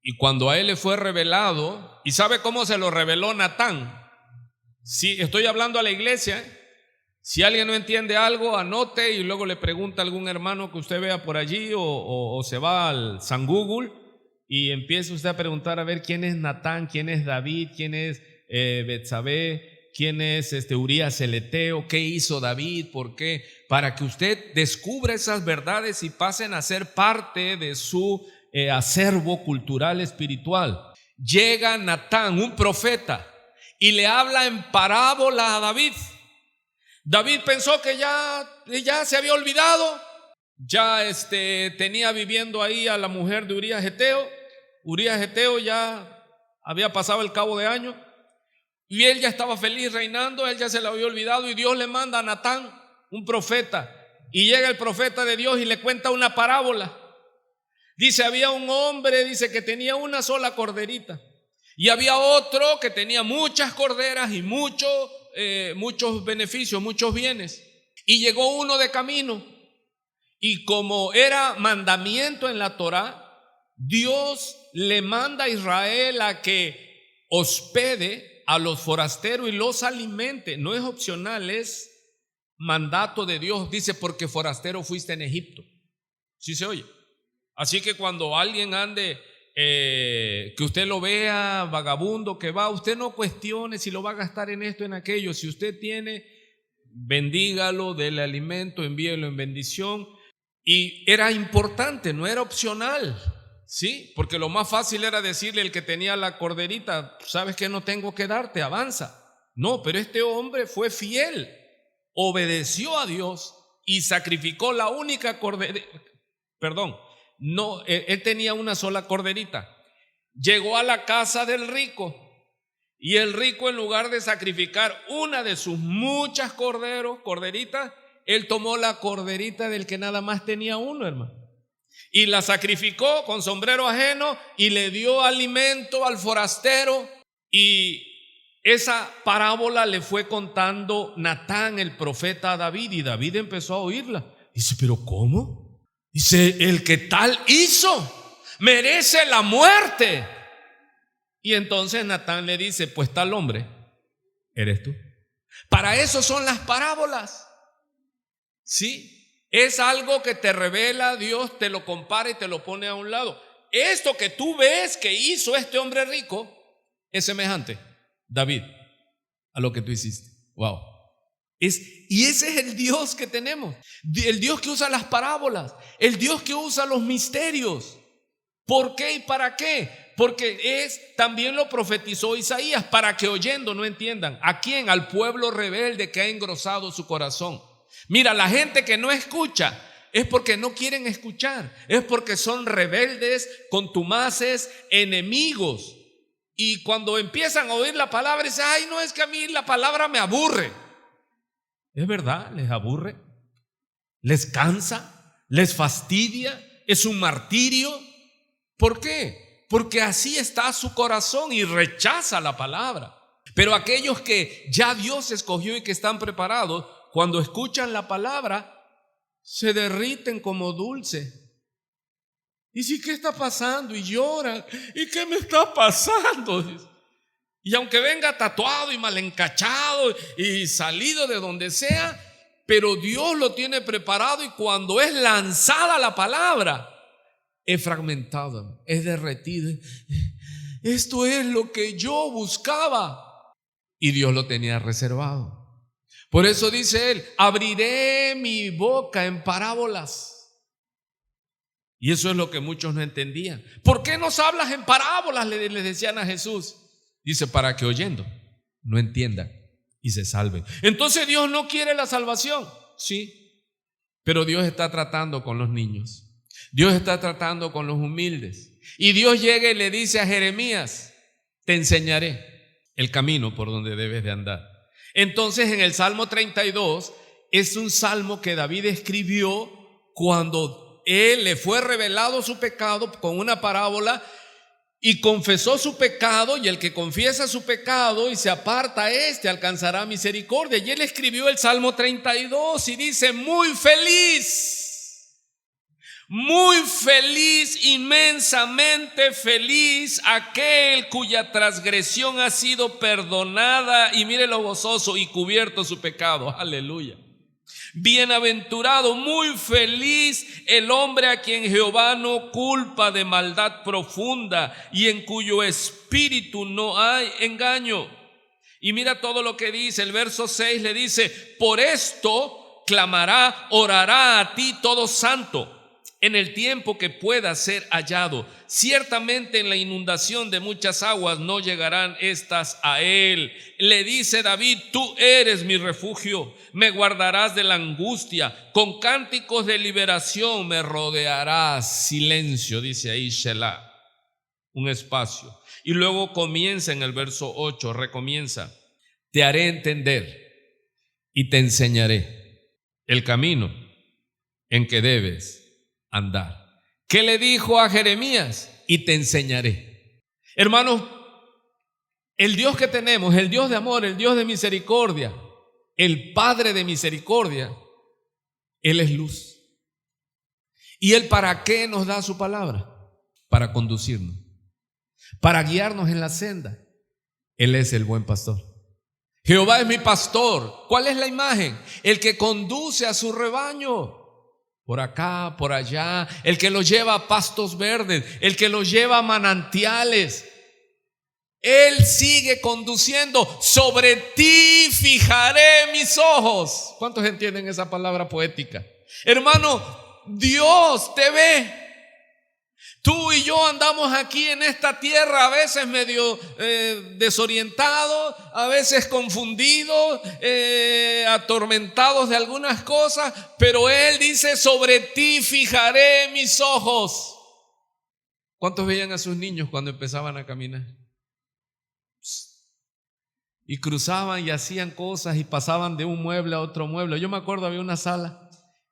y cuando a él le fue revelado, ¿y sabe cómo se lo reveló Natán? Sí, estoy hablando a la iglesia. Si alguien no entiende algo, anote y luego le pregunta a algún hermano que usted vea por allí o se va al San Google y empieza usted a preguntar a ver quién es Natán, quién es David, quién es Betsabé, quién es Urías el Eteo, qué hizo David, por qué, para que usted descubra esas verdades y pasen a ser parte de su acervo cultural espiritual. Llega Natán, un profeta, y le habla en parábola a David. David pensó que ya se había olvidado, ya tenía viviendo ahí a la mujer de Urías Eteo. Urías Eteo ya había pasado el cabo de año y él ya estaba feliz reinando, él ya se le había olvidado, y Dios le manda a Natán, un profeta, y llega el profeta de Dios y le cuenta una parábola. Dice, había un hombre, dice, que tenía una sola corderita, y había otro que tenía muchas corderas y muchos beneficios, muchos bienes. Y llegó uno de camino, y como era mandamiento en la Torá, Dios le manda a Israel a que hospede a los forasteros y los alimente. No es opcional, es mandato de Dios. Dice, porque forastero fuiste en Egipto. ¿Sí se oye? Así que cuando alguien ande, que usted lo vea vagabundo, que va, usted no cuestione si lo va a gastar en esto, en aquello. Si usted tiene, bendígalo, dele alimento, envíelo en bendición. Y era importante, no era opcional, ¿sí? Porque lo más fácil era decirle al que tenía la corderita, sabes que no tengo que darte, avanza. No, pero este hombre fue fiel, obedeció a Dios y sacrificó la única corderita. Perdón, no, él tenía una sola corderita. Llegó a la casa del rico y el rico, en lugar de sacrificar una de sus muchas corderitas, él tomó la corderita del que nada más tenía uno, hermano, y la sacrificó con sombrero ajeno y le dio alimento al forastero. Y esa parábola le fue contando Natán, el profeta, a David, y David empezó a oírla. Dice, ¿pero cómo? Dice, el que tal hizo merece la muerte. Y entonces Natán le dice, pues tal hombre eres tú. Para eso son las parábolas. Sí, es algo que te revela Dios, te lo compara y te lo pone a un lado. Esto que tú ves que hizo este hombre rico es semejante, David, a lo que tú hiciste. Wow. Y ese es el Dios que tenemos, el Dios que usa las parábolas, el Dios que usa los misterios. ¿Por qué y para qué? Porque también lo profetizó Isaías, para que oyendo no entiendan. ¿A quién? Al pueblo rebelde que ha engrosado su corazón. Mira, la gente que no escucha es porque no quieren escuchar, es porque son rebeldes, contumaces, enemigos. Y cuando empiezan a oír la palabra, dicen, ay, no, es que a mí la palabra me aburre. Es verdad, les aburre, les cansa, les fastidia, es un martirio. ¿Por qué? Porque así está su corazón y rechaza la palabra. Pero aquellos que ya Dios escogió y que están preparados, cuando escuchan la palabra, se derriten como dulce. Y si, ¿qué está pasando? Y lloran. ¿Y qué me está pasando? Y aunque venga tatuado y mal encachado y salido de donde sea, pero Dios lo tiene preparado, y cuando es lanzada la palabra, es fragmentado, es derretido. Esto es lo que yo buscaba. Y Dios lo tenía reservado. Por eso dice él, abriré mi boca en parábolas. Y eso es lo que muchos no entendían. ¿Por qué nos hablas en parábolas?, les decían a Jesús. Dice, para que oyendo no entiendan y se salven. Entonces Dios no quiere la salvación, sí, pero Dios está tratando con los niños. Dios está tratando con los humildes. Y Dios llega y le dice a Jeremías, te enseñaré. el camino por donde debes de andar. Entonces en el Salmo 32 es un salmo que David escribió cuando él le fue revelado su pecado con una parábola y confesó su pecado, y el que confiesa su pecado y se aparta alcanzará misericordia. Y él escribió el Salmo 32 y dice: muy feliz, inmensamente feliz aquel cuya transgresión ha sido perdonada, y mire lo gozoso, y cubierto su pecado. Aleluya. Bienaventurado, muy feliz el hombre a quien Jehová no culpa de maldad profunda y en cuyo espíritu no hay engaño. Y mira todo lo que dice, el verso 6 le dice: por esto clamará, orará a ti todo santo en el tiempo que pueda ser hallado. Ciertamente en la inundación de muchas aguas no llegarán estas a él. Le dice David: tú eres mi refugio, me guardarás de la angustia, con cánticos de liberación me rodearás. Silencio, dice ahí Shelah, un espacio. Y luego comienza en el verso 8, recomienza: te haré entender y te enseñaré el camino en que debes andar. ¿Qué le dijo a Jeremías? Y te enseñaré. Hermanos, el Dios que tenemos, el Dios de amor, el Dios de misericordia, el Padre de misericordia, Él es luz. ¿Y Él para qué nos da su palabra? Para conducirnos, para guiarnos en la senda. Él es el buen pastor. Jehová es mi pastor. ¿Cuál es la imagen? El que conduce a su rebaño. Por acá, por allá, el que los lleva a pastos verdes, el que los lleva a manantiales. Él sigue conduciendo. Sobre ti fijaré mis ojos. ¿Cuántos entienden esa palabra poética? Hermano, Dios te ve. Tú y yo andamos aquí en esta tierra a veces medio desorientados, a veces confundidos, atormentados de algunas cosas, pero Él dice: sobre ti fijaré mis ojos. ¿Cuántos veían a sus niños cuando empezaban a caminar? Y cruzaban y hacían cosas y pasaban de un mueble a otro mueble. Yo me acuerdo, había una sala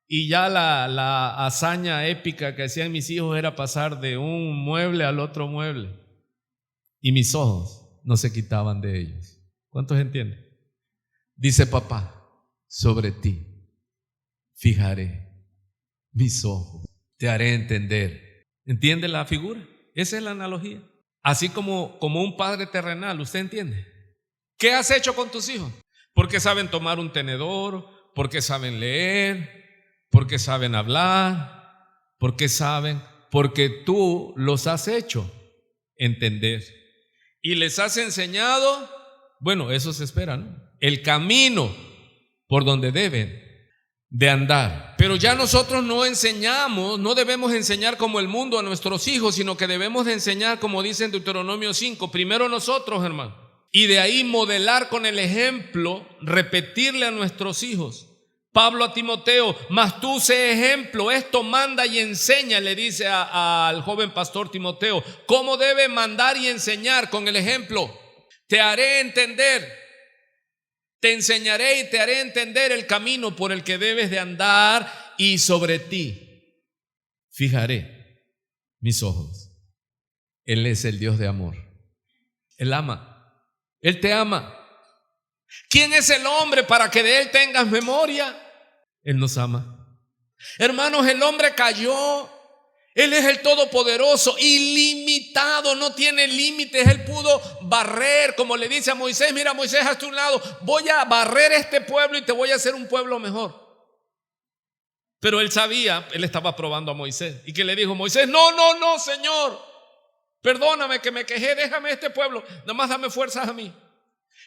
y ya la hazaña épica que hacían mis hijos era pasar de un mueble al otro mueble. Y mis ojos no se quitaban de ellos. ¿Cuántos entienden? Dice papá: sobre ti fijaré mis ojos, te haré entender. ¿Entiende la figura? Esa es la analogía. Así como un padre terrenal, ¿usted entiende? ¿Qué has hecho con tus hijos? Porque saben tomar un tenedor, porque saben leer, porque saben hablar, porque tú los has hecho entender y les has enseñado, bueno, eso se espera, ¿no? El camino por donde deben de andar. Pero ya nosotros no enseñamos, no debemos enseñar como el mundo a nuestros hijos, sino que debemos de enseñar, como dice en Deuteronomio 5, primero nosotros, hermano, y de ahí modelar con el ejemplo, repetirle a nuestros hijos. Pablo a Timoteo: mas tú sé ejemplo, esto manda y enseña, le dice al joven pastor Timoteo, cómo debe mandar y enseñar con el ejemplo. Te haré entender, te enseñaré y te haré entender el camino por el que debes de andar, y sobre ti fijaré mis ojos. Él es el Dios de amor. Él ama, Él te ama. ¿Quién es el hombre para que de él tengas memoria? Él nos ama. Hermanos, el hombre cayó. Él es el Todopoderoso, ilimitado, no tiene límites. Él pudo barrer, como le dice a Moisés: mira, Moisés, hazte un lado, voy a barrer este pueblo y te voy a hacer un pueblo mejor. Pero él sabía, él estaba probando a Moisés. ¿Y qué le dijo Moisés? No, Señor, perdóname que me quejé, déjame este pueblo, nada más dame fuerzas a mí.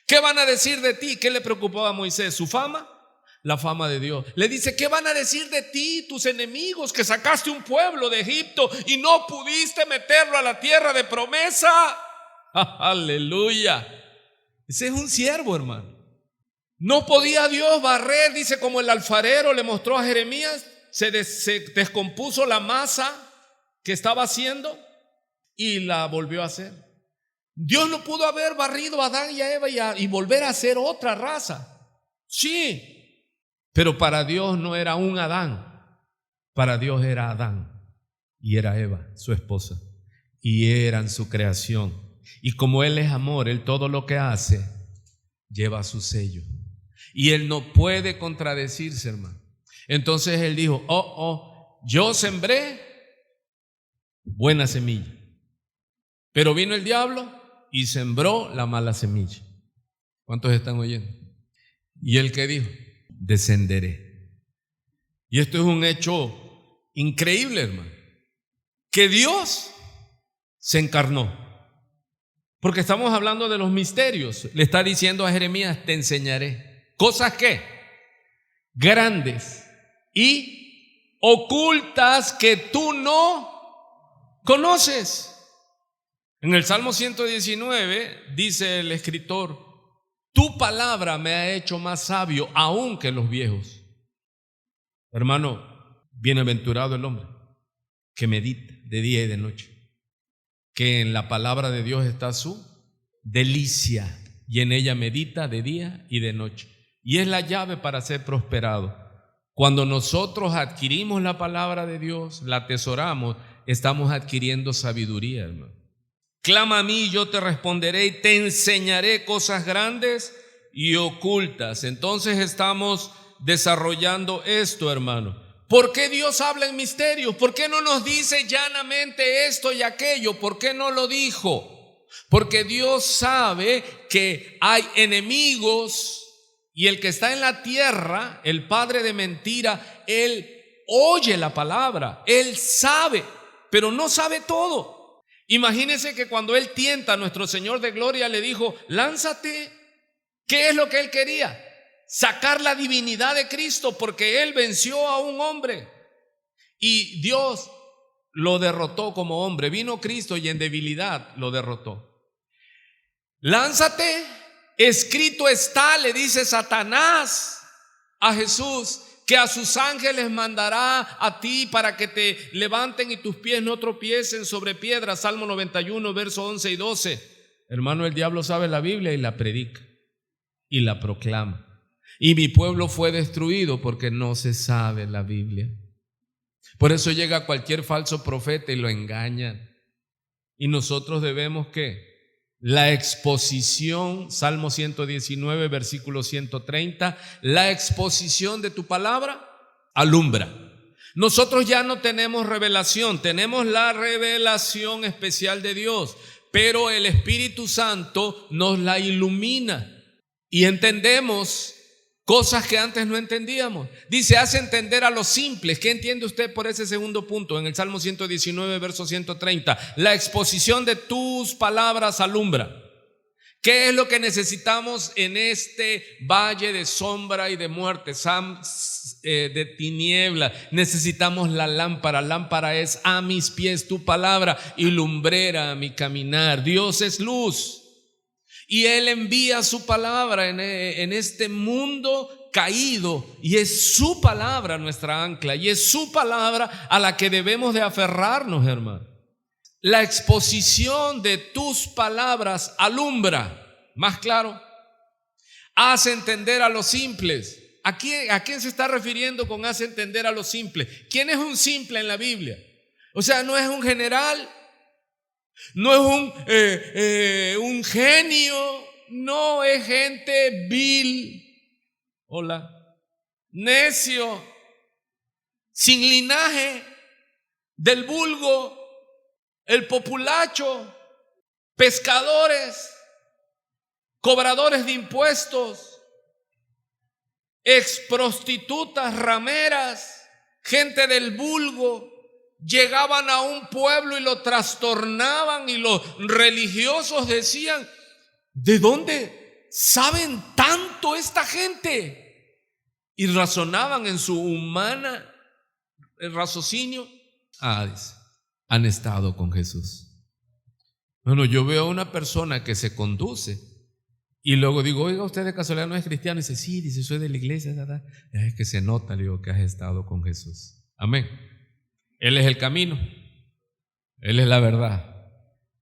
¿Qué van a decir de ti? ¿Qué le preocupaba a Moisés? ¿Su fama? La fama de Dios. Le dice: ¿qué van a decir de ti tus enemigos, que sacaste un pueblo de Egipto y no pudiste meterlo a la tierra de promesa? Aleluya. Ese es un siervo, hermano. No podía Dios barrer, dice, como el alfarero le mostró a Jeremías. Se descompuso la masa que estaba haciendo y la volvió a hacer. Dios no pudo haber barrido a Adán y a Eva y volver a hacer otra raza. Sí, pero para Dios no era un Adán, para Dios era Adán y era Eva, su esposa, y eran su creación. Y como Él es amor, Él todo lo que hace lleva su sello. Y Él no puede contradecirse, hermano. Entonces Él dijo, yo sembré buena semilla, pero vino el diablo y sembró la mala semilla. ¿Cuántos están oyendo? Y Él ¿qué dijo? Descenderé. Y esto es un hecho increíble, hermano, que Dios se encarnó. Porque estamos hablando de los misterios. Le está diciendo a Jeremías, te enseñaré cosas que grandes y ocultas que tú no conoces. En el Salmo 119 dice el escritor, tu palabra me ha hecho más sabio aún que los viejos. Hermano, bienaventurado el hombre que medita de día y de noche, que en la palabra de Dios está su delicia y en ella medita de día y de noche. Y es la llave para ser prosperado. Cuando nosotros adquirimos la palabra de Dios, la atesoramos, estamos adquiriendo sabiduría, hermano. Clama a mí, yo te responderé y te enseñaré cosas grandes y ocultas. Entonces estamos desarrollando esto, hermano. ¿Por qué Dios habla en misterios? ¿Por qué no nos dice llanamente esto y aquello? ¿Por qué no lo dijo? Porque Dios sabe que hay enemigos y el que está en la tierra, el padre de mentira, él oye la palabra, él sabe, pero no sabe todo. Imagínense que cuando él tienta a nuestro Señor de gloria le dijo, lánzate. ¿Qué es lo que él quería? Sacar la divinidad de Cristo, porque él venció a un hombre y Dios lo derrotó como hombre. Vino Cristo y en debilidad lo derrotó. Lánzate, escrito está, le dice Satanás a Jesús, que a sus ángeles mandará a ti para que te levanten y tus pies no tropiecen sobre piedra. Salmo 91, versos 11 y 12. Hermano, el diablo sabe la Biblia y la predica y la proclama. Y mi pueblo fue destruido porque no se sabe la Biblia. Por eso llega cualquier falso profeta y lo engañan. Y nosotros debemos ¿qué? La exposición, Salmo 119, versículo 130, la exposición de tu palabra alumbra. Nosotros ya no tenemos revelación, tenemos la revelación especial de Dios, pero el Espíritu Santo nos la ilumina y entendemos cosas que antes no entendíamos. Dice, hace entender a los simples. ¿Qué entiende usted por ese segundo punto? En el Salmo 119, verso 130. La exposición de tus palabras alumbra. ¿Qué es lo que necesitamos en este valle de sombra y de muerte, de tiniebla? Necesitamos la lámpara. Lámpara es a mis pies tu palabra y lumbrera a mi caminar. Dios es luz. Y Él envía su palabra en este mundo caído, y es su palabra nuestra ancla, y es su palabra a la que debemos de aferrarnos, hermano. La exposición de tus palabras alumbra, más claro, hace entender a los simples. ¿A quién se está refiriendo con hace entender a los simples? ¿Quién es un simple en la Biblia? O sea, no es un general, no es un genio, no es gente vil, necio, sin linaje, del vulgo, el populacho, pescadores, cobradores de impuestos, ex prostitutas, rameras, gente del vulgo. Llegaban a un pueblo y lo trastornaban, y los religiosos decían, ¿de dónde saben tanto esta gente? Y razonaban en su humana raciocinio. Dice, han estado con Jesús. Bueno, yo veo a una persona que se conduce y luego digo, oiga, usted de casualidad no es cristiano. Y dice, sí, dice, soy de la iglesia, ¿verdad? Es que se nota, le digo, que has estado con Jesús. Amén. Él es el camino, Él es la verdad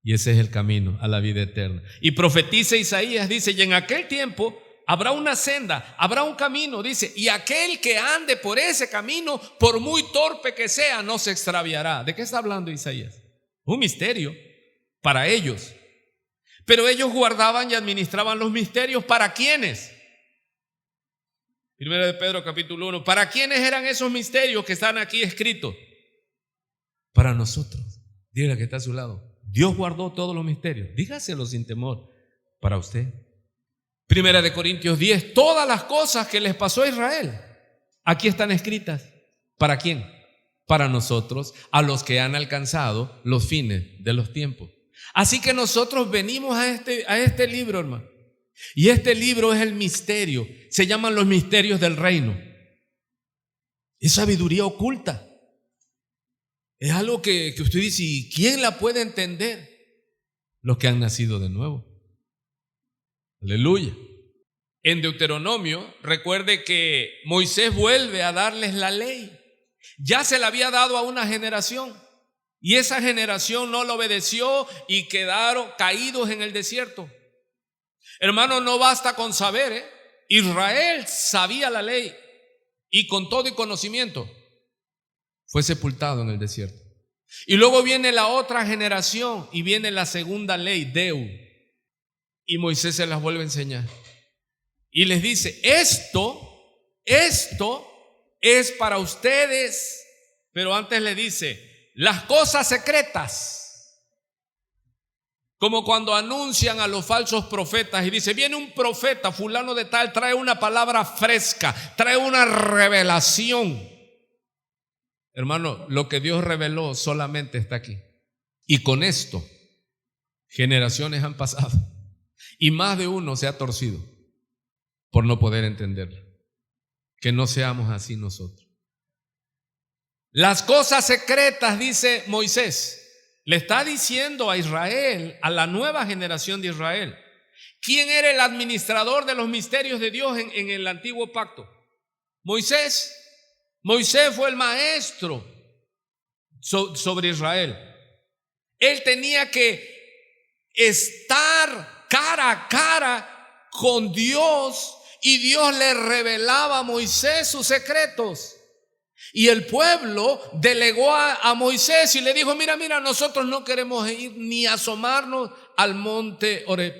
Y ese es el camino a la vida eterna. Y profetiza Isaías, dice, y en aquel tiempo habrá una senda, habrá un camino, dice, y aquel que ande por ese camino, por muy torpe que sea, no se extraviará. ¿De qué está hablando Isaías? Un misterio para ellos. Pero ellos guardaban y administraban los misterios. ¿Para quiénes? Primera de Pedro capítulo 1. ¿Para quiénes eran esos misterios que están aquí escritos? Para nosotros. Dígale que está a su lado. Dios guardó todos los misterios. Dígaselo sin temor. Para usted. Primera de Corintios 10. Todas las cosas que les pasó a Israel, aquí están escritas. ¿Para quién? Para nosotros, a los que han alcanzado los fines de los tiempos. Así que nosotros venimos a este libro, hermano. Y este libro es el misterio. Se llaman los misterios del reino. Es sabiduría oculta. Es algo que usted dice, ¿y quién la puede entender? Los que han nacido de nuevo. Aleluya. En Deuteronomio, recuerde que Moisés vuelve a darles la ley. Ya se la había dado a una generación. Y esa generación no lo obedeció y quedaron caídos en el desierto. Hermano, no basta con saber, Israel sabía la ley y con todo y conocimiento fue sepultado en el desierto. Y luego viene la otra generación y viene la segunda ley, Deu. Y Moisés se las vuelve a enseñar. Y les dice, esto es para ustedes. Pero antes le dice, las cosas secretas. Como cuando anuncian a los falsos profetas y dice, viene un profeta fulano de tal, trae una palabra fresca, trae una revelación. Hermano, lo que Dios reveló solamente está aquí. Y con esto, generaciones han pasado y más de uno se ha torcido por no poder entenderlo. Que no seamos así nosotros. Las cosas secretas, dice Moisés. Le está diciendo a Israel, a la nueva generación de Israel, ¿quién era el administrador de los misterios de Dios en el antiguo pacto? Moisés. Moisés fue el maestro sobre Israel. Él tenía que estar cara a cara con Dios y Dios le revelaba a Moisés sus secretos. Y el pueblo delegó a Moisés y le dijo, mira, nosotros no queremos ir ni asomarnos al monte Horeb,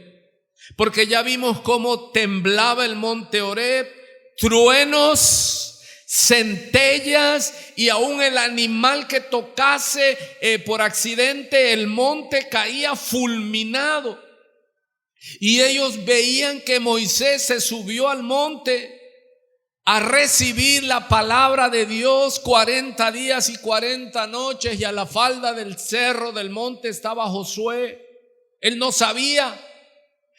porque ya vimos cómo temblaba el monte Horeb, truenos, centellas, y aún el animal que tocase por accidente el monte caía fulminado. Y ellos veían que Moisés se subió al monte a recibir la palabra de Dios 40 días y 40 noches, y a la falda del cerro del monte estaba Josué. Él no sabía,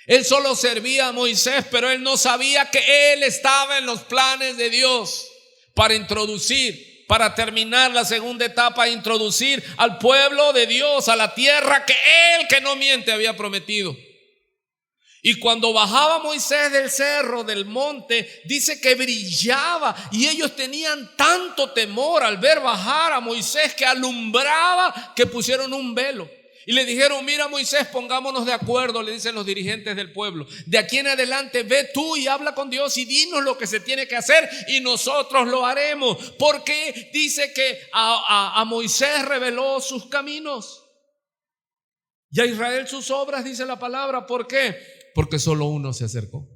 él solo servía a Moisés, pero él no sabía que él estaba en los planes de Dios para introducir, para terminar la segunda etapa, introducir al pueblo de Dios a la tierra que él, que no miente, había prometido. Y cuando bajaba Moisés del cerro, del monte, dice que brillaba, y ellos tenían tanto temor al ver bajar a Moisés que alumbraba, que pusieron un velo. Y le dijeron, mira Moisés, pongámonos de acuerdo, le dicen los dirigentes del pueblo. De aquí en adelante ve tú y habla con Dios y dinos lo que se tiene que hacer y nosotros lo haremos. Porque dice que a Moisés reveló sus caminos y a Israel sus obras, dice la palabra. ¿Por qué? Porque solo uno se acercó.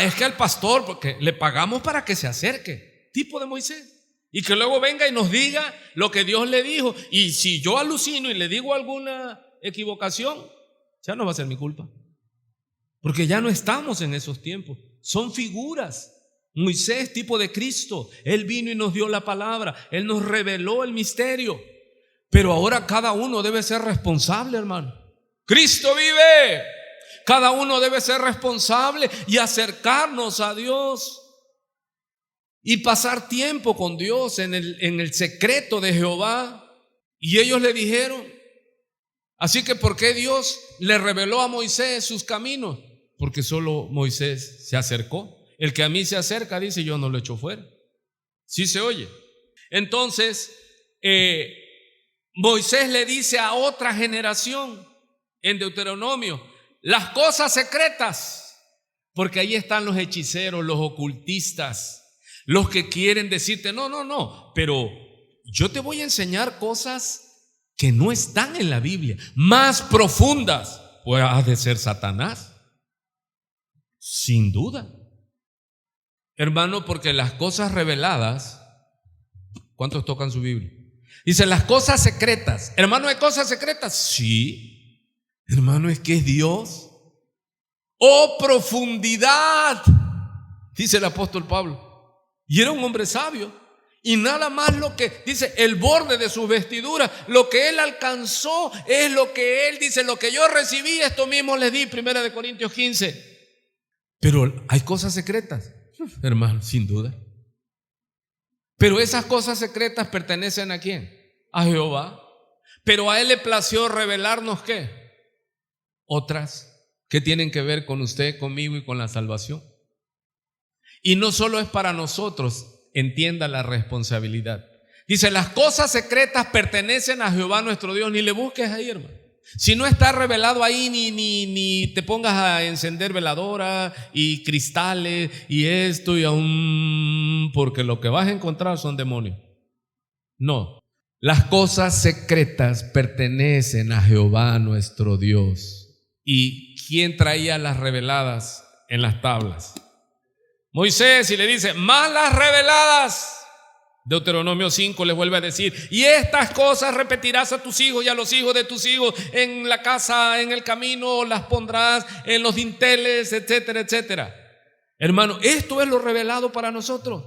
Es que al pastor, porque le pagamos para que se acerque, tipo de Moisés, y que luego venga y nos diga lo que Dios le dijo. Y si yo alucino y le digo alguna equivocación, ya no va a ser mi culpa, porque ya no estamos en esos tiempos. Son figuras. Moisés, tipo de Cristo, él vino y nos dio la palabra, él nos reveló el misterio. Pero ahora cada uno debe ser responsable, hermano. Cristo vive. Cada uno debe ser responsable y acercarnos a Dios y pasar tiempo con Dios en el secreto de Jehová. Y ellos le dijeron, así que ¿por qué Dios le reveló a Moisés sus caminos? Porque solo Moisés se acercó. El que a mí se acerca, dice, yo no lo echo fuera. ¿Sí se oye? Entonces, Moisés le dice a otra generación en Deuteronomio, las cosas secretas, porque ahí están los hechiceros, los ocultistas, los que quieren decirte, no, pero yo te voy a enseñar cosas que no están en la Biblia, más profundas. Pues ha de ser Satanás, sin duda. Hermano, porque las cosas reveladas, ¿cuántos tocan su Biblia? Dice, las cosas secretas. Hermano, ¿hay cosas secretas? Sí. Hermano, es que es Dios. ¡Oh, profundidad! Dice el apóstol Pablo. Y era un hombre sabio. Y nada más lo que, dice, el borde de sus vestiduras, lo que él alcanzó es lo que él dice, lo que yo recibí, esto mismo les di, 1 Corintios 15. Pero hay cosas secretas, hermano, sin duda. Pero esas cosas secretas pertenecen ¿a quién? A Jehová. Pero a él le plació revelarnos ¿qué? Otras que tienen que ver con usted, conmigo y con la salvación. Y no solo es para nosotros, entienda la responsabilidad. Dice, las cosas secretas pertenecen a Jehová nuestro Dios. Ni le busques ahí, hermano. Si no está revelado ahí, ni te pongas a encender veladora y cristales y esto y aún, porque lo que vas a encontrar son demonios. No, las cosas secretas pertenecen a Jehová nuestro Dios. ¿Y quién traía las reveladas en las tablas? Moisés, y le dice, más las reveladas. Deuteronomio 5 le vuelve a decir, y estas cosas repetirás a tus hijos y a los hijos de tus hijos en la casa, en el camino, las pondrás en los dinteles, etcétera, etcétera. Hermano, esto es lo revelado para nosotros.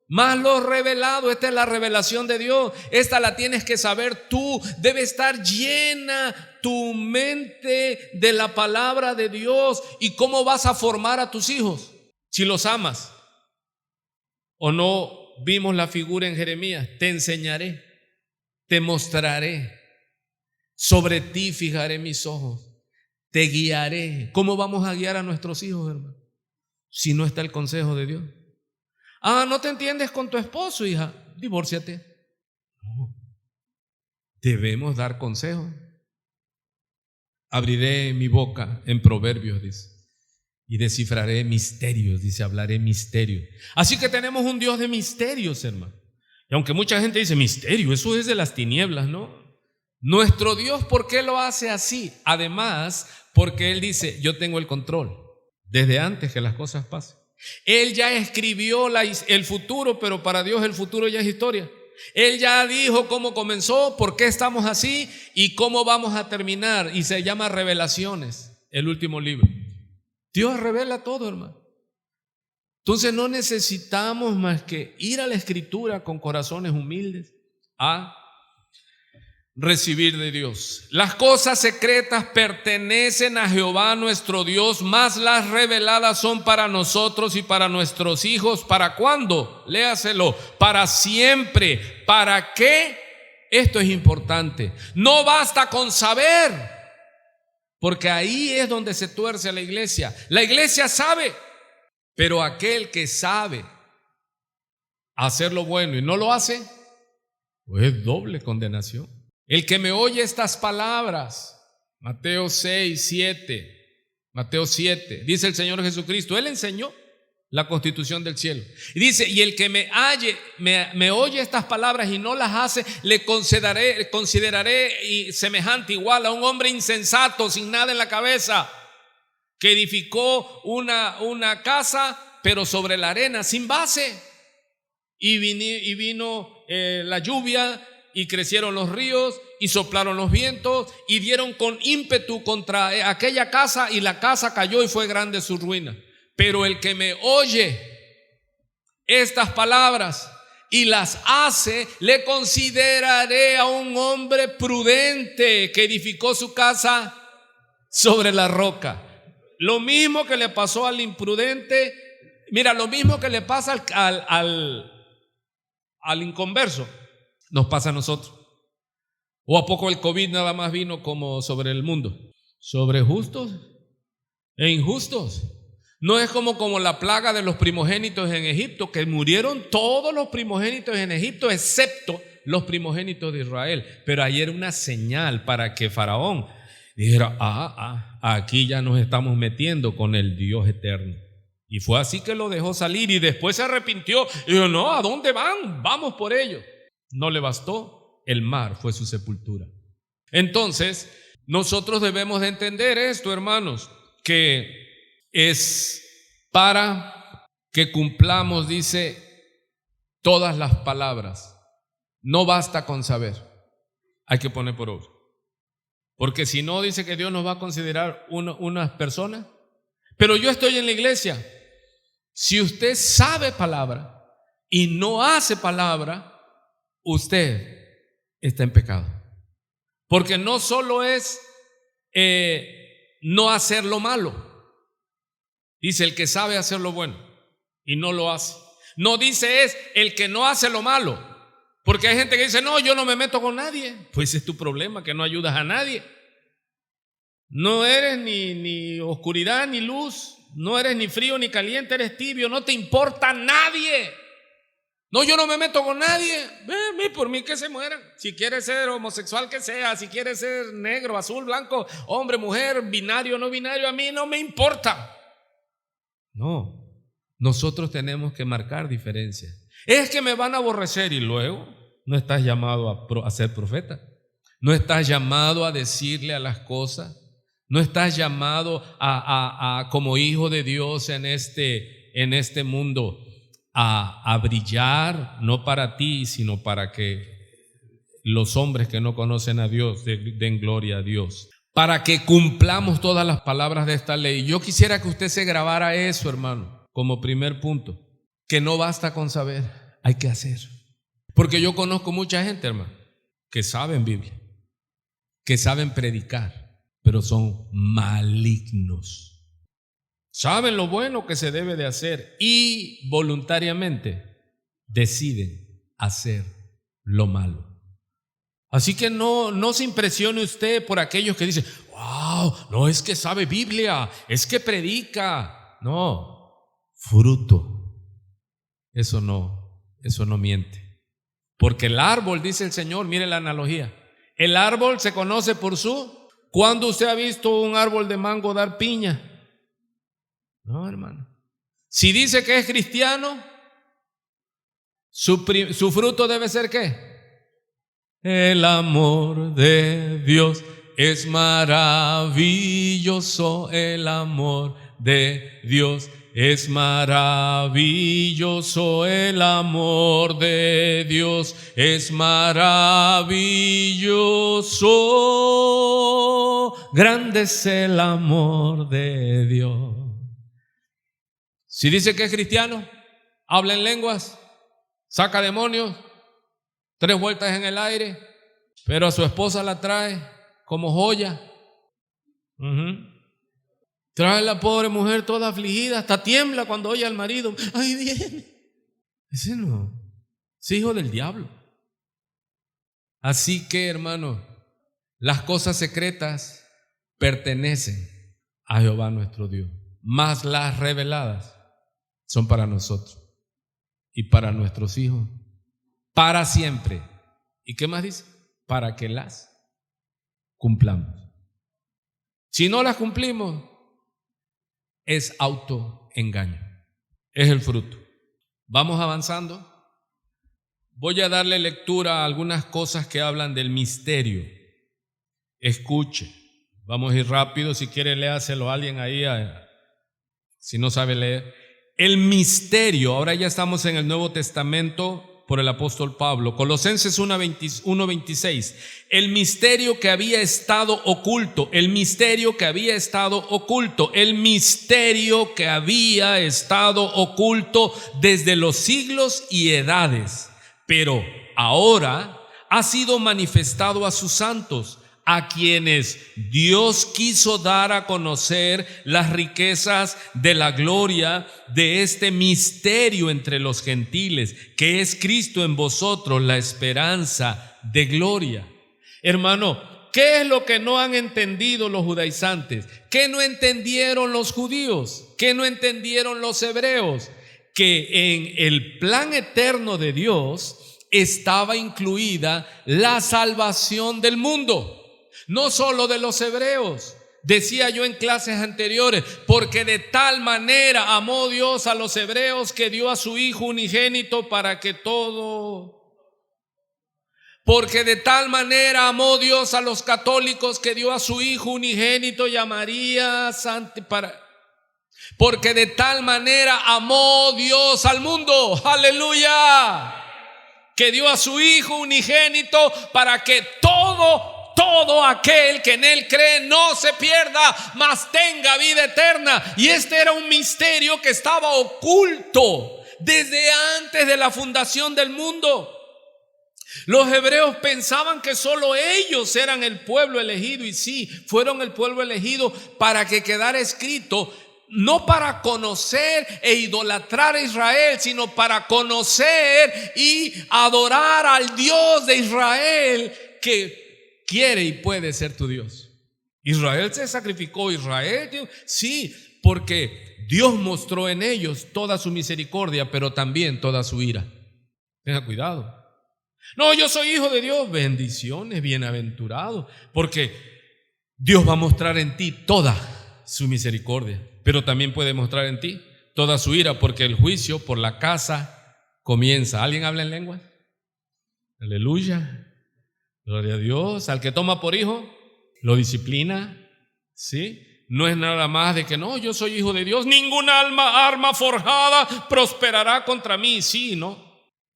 Más lo revelado, esta es la revelación de Dios. Esta la tienes que saber tú. Debe estar llena tu mente de la palabra de Dios. ¿Y cómo vas a formar a tus hijos? Si los amas. ¿O no vimos la figura en Jeremías? Te enseñaré, te mostraré, sobre ti fijaré mis ojos, te guiaré. ¿Cómo vamos a guiar a nuestros hijos, hermano? Si no está el consejo de Dios. ¿No te entiendes con tu esposo, hija? Divórciate. No. Debemos dar consejo. Abriré mi boca en proverbios, dice, y descifraré misterios, dice, hablaré misterios. Así que tenemos un Dios de misterios, hermano. Y aunque mucha gente dice, misterio, eso es de las tinieblas, ¿no? Nuestro Dios, ¿por qué lo hace así? Además, porque Él dice, yo tengo el control desde antes que las cosas pasen. Él ya escribió el futuro, pero para Dios el futuro ya es historia. Él ya dijo cómo comenzó, por qué estamos así y cómo vamos a terminar. Y se llama Revelaciones, el último libro. Dios revela todo, hermano. Entonces no necesitamos más que ir a la Escritura con corazones humildes a recibir de Dios. Las cosas secretas pertenecen a Jehová nuestro Dios, más las reveladas son para nosotros y para nuestros hijos. ¿Para cuándo? Léaselo. Para siempre. ¿Para qué? Esto es importante. No basta con saber, porque ahí es donde se tuerce la iglesia. La iglesia sabe, pero aquel que sabe hacer lo bueno y no lo hace, pues es doble condenación. El que me oye estas palabras, Mateo 6, 7, Mateo 7, dice el Señor Jesucristo, Él enseñó la constitución del cielo. Y dice, y el que me oye estas palabras y no las hace, le consideraré semejante, igual a un hombre insensato, sin nada en la cabeza, que edificó una casa, pero sobre la arena, sin base. Y vino la lluvia, y crecieron los ríos, y soplaron los vientos, y dieron con ímpetu contra aquella casa, y la casa cayó y fue grande su ruina. Pero el que me oye estas palabras y las hace, le consideraré a un hombre prudente que edificó su casa sobre la roca. Lo mismo que le pasó al imprudente, mira, lo mismo que le pasa al inconverso, nos pasa a nosotros. ¿O a poco el COVID nada más vino como sobre el mundo? Sobre justos e injustos. No es como la plaga de los primogénitos en Egipto, que murieron todos los primogénitos en Egipto, excepto los primogénitos de Israel. Pero ahí era una señal para que Faraón dijera, aquí ya nos estamos metiendo con el Dios eterno. Y fue así que lo dejó salir y después se arrepintió. Y dijo, no, ¿a dónde van? Vamos por ellos. No le bastó, el mar fue su sepultura. Entonces, nosotros debemos de entender esto, hermanos, que es para que cumplamos, dice, todas las palabras. No basta con saber, hay que poner por obra. Porque si no, dice que Dios nos va a considerar unas personas. Pero yo estoy en la iglesia. Si usted sabe palabra y no hace palabra, usted está en pecado. Porque no solo es no hacer lo malo. Dice el que sabe hacer lo bueno y no lo hace. No dice es el que no hace lo malo. Porque hay gente que dice, no, yo no me meto con nadie. Pues es tu problema, que no ayudas a nadie. No eres ni oscuridad ni luz. No eres ni frío ni caliente, eres tibio. No te importa nadie. No, yo no me meto con nadie. Por mí que se mueran. Si quiere ser homosexual, que sea. Si quiere ser negro, azul, blanco, hombre, mujer, binario, no binario, a mí no me importa. No, nosotros tenemos que marcar diferencias. Es que me van a aborrecer y luego no estás llamado a ser profeta. No estás llamado a decirle a las cosas. No estás llamado a como hijo de Dios en este mundo a brillar, no para ti, sino para que los hombres que no conocen a Dios den gloria a Dios. Para que cumplamos todas las palabras de esta ley. Yo quisiera que usted se grabara eso, hermano, como primer punto. Que no basta con saber, hay que hacer. Porque yo conozco mucha gente, hermano, que saben Biblia, que saben predicar, pero son malignos. Saben lo bueno que se debe de hacer y voluntariamente deciden hacer lo malo. Así que no se impresione usted por aquellos que dicen, wow, no es que sabe Biblia, es que predica. No, fruto. Eso no miente. Porque el árbol, dice el Señor, mire la analogía. El árbol se conoce por su. ¿Cuándo usted ha visto un árbol de mango dar piña? No, hermano. Si dice que es cristiano, su fruto debe ser ¿qué? El amor de Dios es maravilloso. El amor de Dios es maravilloso. El amor de Dios es maravilloso. Grande es el amor de Dios. Si dice que es cristiano, habla en lenguas, saca demonios, 3 vueltas en el aire, pero a su esposa la trae como joya. Trae a la pobre mujer toda afligida, hasta tiembla cuando oye al marido. ¡Ahí viene! Ese no, es hijo del diablo. Así que, hermano, las cosas secretas pertenecen a Jehová nuestro Dios, mas las reveladas son para nosotros y para nuestros hijos, para siempre. ¿Y qué más dice? Para que las cumplamos. Si no las cumplimos, es autoengaño, es el fruto. Vamos avanzando. Voy a darle lectura a algunas cosas que hablan del misterio. Escuche, vamos a ir rápido. Si quiere, léaselo a alguien ahí, si no sabe leer. El misterio, ahora ya estamos en el Nuevo Testamento por el apóstol Pablo. Colosenses 1:26. El misterio que había estado oculto, el misterio que había estado oculto, el misterio que había estado oculto desde los siglos y edades, pero ahora ha sido manifestado a sus santos, a quienes Dios quiso dar a conocer las riquezas de la gloria de este misterio entre los gentiles, que es Cristo en vosotros, la esperanza de gloria. Hermano, ¿qué es lo que no han entendido los judaizantes? ¿Qué no entendieron los judíos? ¿Qué no entendieron los hebreos? Que en el plan eterno de Dios, estaba incluida la salvación del mundo, no solo de los hebreos. Decía yo en clases anteriores, porque de tal manera amó Dios a los hebreos que dio a su Hijo unigénito porque de tal manera amó Dios a los católicos que dio a su Hijo unigénito y a María porque de tal manera amó Dios al mundo, aleluya, que dio a su Hijo unigénito para que todo aquel que en Él cree no se pierda, mas tenga vida eterna. Y este era un misterio que estaba oculto desde antes de la fundación del mundo. Los hebreos pensaban que solo ellos eran el pueblo elegido, y sí, fueron el pueblo elegido para que quedara escrito, no para conocer e idolatrar a Israel, sino para conocer y adorar al Dios de Israel, que quiere y puede ser tu Dios. Israel se sacrificó, sí, porque Dios mostró en ellos toda su misericordia, pero también toda su ira. Tenga cuidado. No, yo soy hijo de Dios. Bendiciones, bienaventurado, porque Dios va a mostrar en ti toda su misericordia, pero también puede mostrar en ti toda su ira, porque el juicio por la casa comienza. ¿Alguien habla en lengua? Aleluya, gloria a Dios. Al que toma por hijo, lo disciplina, ¿sí? No es nada más de que no, yo soy hijo de Dios, ninguna arma forjada prosperará contra mí. Sí, no.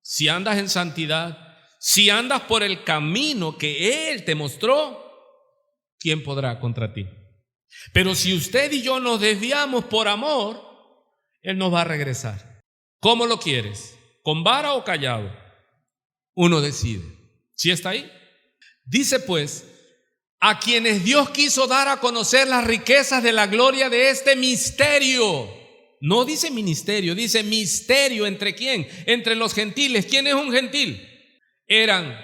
Si andas en santidad, si andas por el camino que Él te mostró, ¿quién podrá contra ti? Pero si usted y yo nos desviamos por amor, Él nos va a regresar. ¿Cómo lo quieres? ¿Con vara o callado? Uno decide. ¿Sí está ahí? Dice pues, a quienes Dios quiso dar a conocer las riquezas de la gloria de este misterio. No dice ministerio, dice misterio. ¿Entre quién? Entre los gentiles. ¿Quién es un gentil? Eran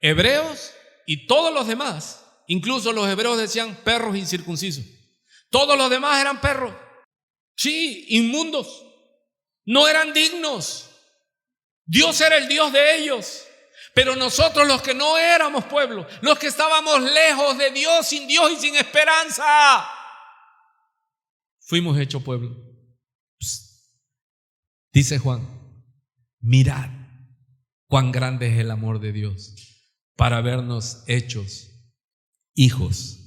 hebreos y todos los demás. Incluso los hebreos decían perros incircuncisos. Todos los demás eran perros. Sí, inmundos. No eran dignos. Dios era el Dios de ellos. Pero nosotros, los que no éramos pueblo, los que estábamos lejos de Dios y sin esperanza, fuimos hechos pueblo. Dice Juan, mirad cuán grande es el amor de Dios para vernos hechos hijos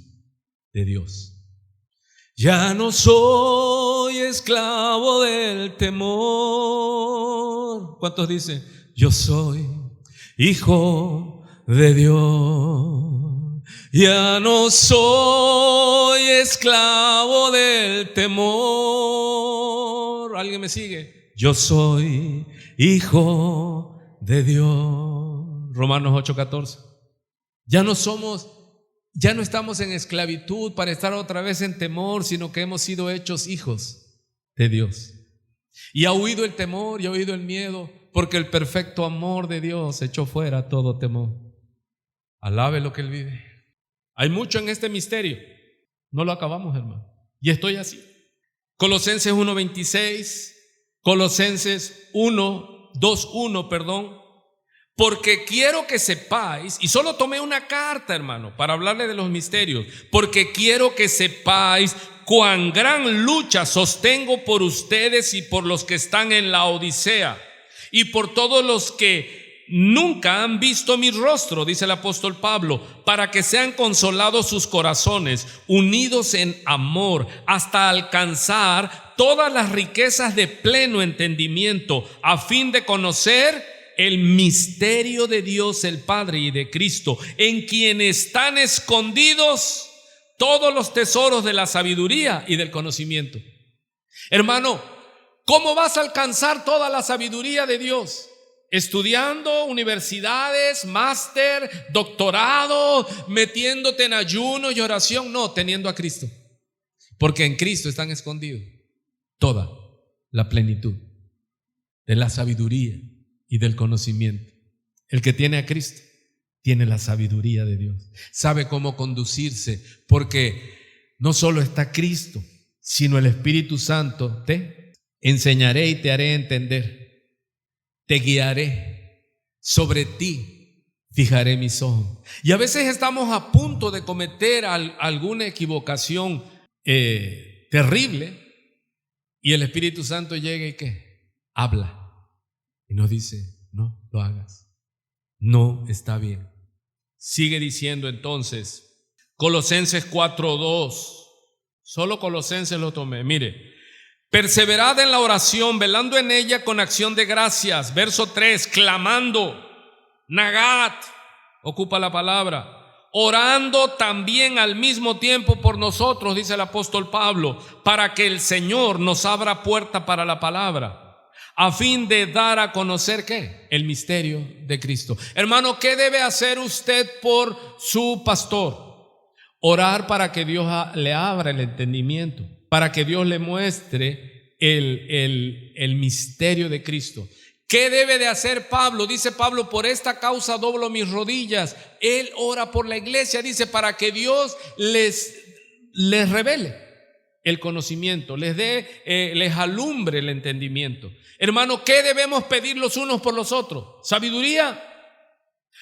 de Dios. Ya no soy esclavo del temor. ¿Cuántos dicen? Yo soy hijo de Dios. Ya no soy esclavo del temor. ¿Alguien me sigue? Yo soy hijo de Dios. Romanos 8:14. Ya no estamos en esclavitud para estar otra vez en temor, sino que hemos sido hechos hijos de Dios. Y ha huido el temor y ha huido el miedo, porque el perfecto amor de Dios echó fuera todo temor. Alabe lo que Él vive. Hay mucho en este misterio. No lo acabamos, hermano. Y estoy así. Colosenses 1:26, Colosenses 2:1, perdón. Porque quiero que sepáis, y solo tomé una carta, hermano, para hablarle de los misterios, porque quiero que sepáis cuán gran lucha sostengo por ustedes y por los que están en la Odisea, y por todos los que nunca han visto mi rostro, dice el apóstol Pablo, para que sean consolados sus corazones, unidos en amor, hasta alcanzar todas las riquezas de pleno entendimiento, a fin de conocer el misterio de Dios el Padre y de Cristo, en quien están escondidos todos los tesoros de la sabiduría y del conocimiento. Hermano, ¿cómo vas a alcanzar toda la sabiduría de Dios? Estudiando universidades, máster, doctorado, metiéndote en ayuno y oración. No, teniendo a Cristo, porque en Cristo están escondidos toda la plenitud de la sabiduría y del conocimiento. El que tiene a Cristo tiene la sabiduría de Dios, sabe cómo conducirse, porque no solo está Cristo, sino el Espíritu Santo. Te enseñaré y te haré entender, te guiaré. sobre ti fijaré mis ojos. Y a veces estamos a punto de cometer alguna equivocación terrible, y el Espíritu Santo llega y ¿qué? Habla y nos dice: no lo hagas, no está bien. Sigue diciendo entonces Colosenses 4:2, solo Colosenses lo tomé, mire: perseverad en la oración, velando en ella con acción de gracias. Verso 3, clamando, nagat, ocupa la palabra, orando también al mismo tiempo por nosotros, dice el apóstol Pablo, para que el Señor nos abra puerta para la palabra, a fin de dar a conocer ¿qué? El misterio de Cristo. Hermano, ¿qué debe hacer usted por su pastor? Orar para que Dios le abra el entendimiento, para que Dios le muestre el misterio de Cristo. ¿Qué debe de hacer Pablo? Dice Pablo: por esta causa doblo mis rodillas. Él ora por la iglesia, dice, para que Dios les revele el conocimiento, les alumbre el entendimiento. Hermano, ¿qué debemos pedir los unos por los otros? Sabiduría.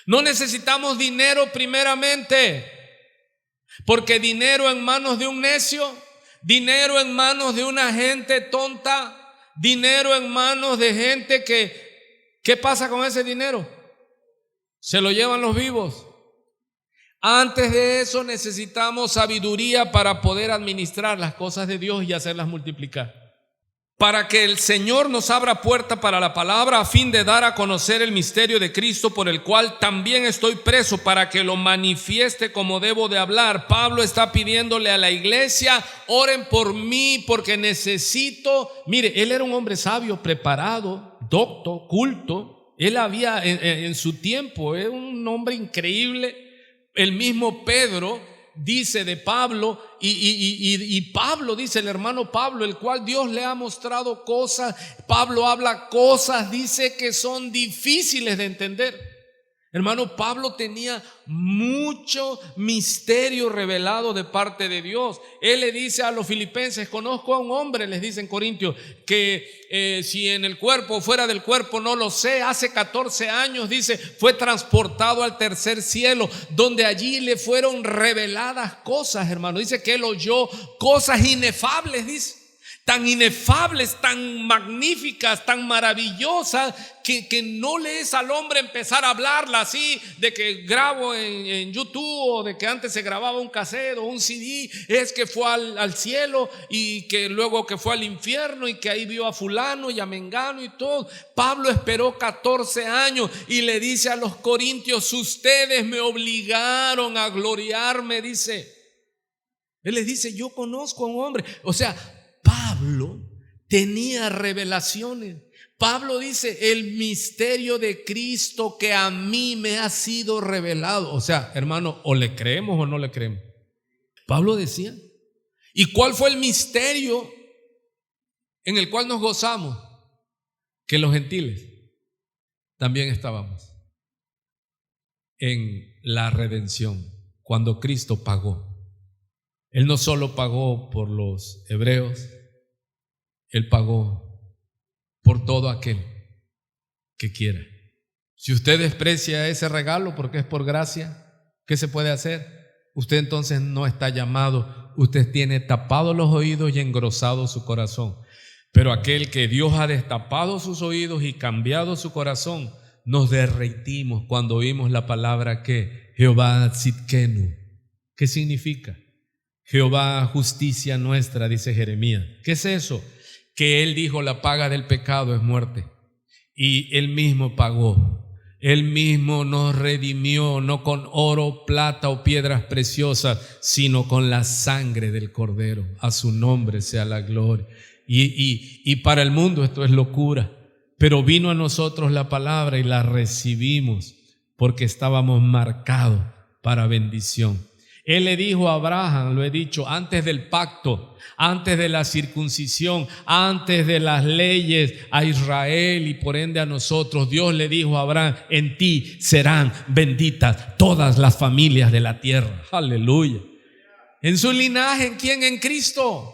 No necesitamos dinero primeramente, porque dinero en manos de un necio, dinero en manos de una gente tonta, dinero en manos de gente ¿qué pasa con ese dinero? Se lo llevan los vivos. Antes de eso necesitamos sabiduría para poder administrar las cosas de Dios y hacerlas multiplicar. Para que el Señor nos abra puerta para la palabra, a fin de dar a conocer el misterio de Cristo, por el cual también estoy preso, para que lo manifieste como debo de hablar. Pablo está pidiéndole a la iglesia: oren por mí, porque necesito. Mire, él era un hombre sabio, preparado, docto, culto. Él había en su tiempo, era un hombre increíble. El mismo Pedro dice de Pablo, y Pablo dice, el hermano Pablo, el cual Dios le ha mostrado cosas. Pablo habla cosas, dice, que son difíciles de entender. Hermano, Pablo tenía mucho misterio revelado de parte de Dios. Él le dice a los filipenses: conozco a un hombre, les dice en Corintios, que si en el cuerpo o fuera del cuerpo no lo sé, hace 14 años, dice, fue transportado al tercer cielo, donde allí le fueron reveladas cosas, hermano. Dice que él oyó cosas inefables, dice, tan inefables, tan magníficas, tan maravillosas, que no le es al hombre empezar a hablarla así, de que grabo en YouTube, o de que antes se grababa un cassette o un CD. Es que fue al cielo, y que luego que fue al infierno, y que ahí vio a fulano y a mengano y todo. Pablo esperó 14 años y le dice a los corintios: ustedes me obligaron a gloriarme, dice. Él les dice: yo conozco a un hombre. O sea, Pablo tenía revelaciones. Pablo dice: el misterio de Cristo que a mí me ha sido revelado. O sea, hermano, o le creemos o no le creemos. Pablo decía. ¿Y cuál fue el misterio en el cual nos gozamos? Que los gentiles también estábamos en la redención, cuando Cristo pagó. Él no solo pagó por los hebreos, Él pagó por todo aquel que quiera. Si usted desprecia ese regalo porque es por gracia, ¿qué se puede hacer? Usted entonces no está llamado. Usted tiene tapados los oídos y engrosado su corazón. Pero aquel que Dios ha destapado sus oídos y cambiado su corazón, nos derretimos cuando oímos la palabra que Jehová Tzidkenu. ¿Qué significa? Jehová, justicia nuestra, dice Jeremías. ¿Qué es eso? Que Él dijo: la paga del pecado es muerte. Y Él mismo pagó. Él mismo nos redimió, no con oro, plata o piedras preciosas, sino con la sangre del Cordero. A su nombre sea la gloria. Y para el mundo esto es locura, pero vino a nosotros la palabra y la recibimos porque estábamos marcados para bendición. Él le dijo a Abraham, lo he dicho, antes del pacto, antes de la circuncisión, antes de las leyes, a Israel y por ende a nosotros, Dios le dijo a Abraham: en ti serán benditas todas las familias de la tierra. Aleluya. En su linaje, ¿en quién? En Cristo.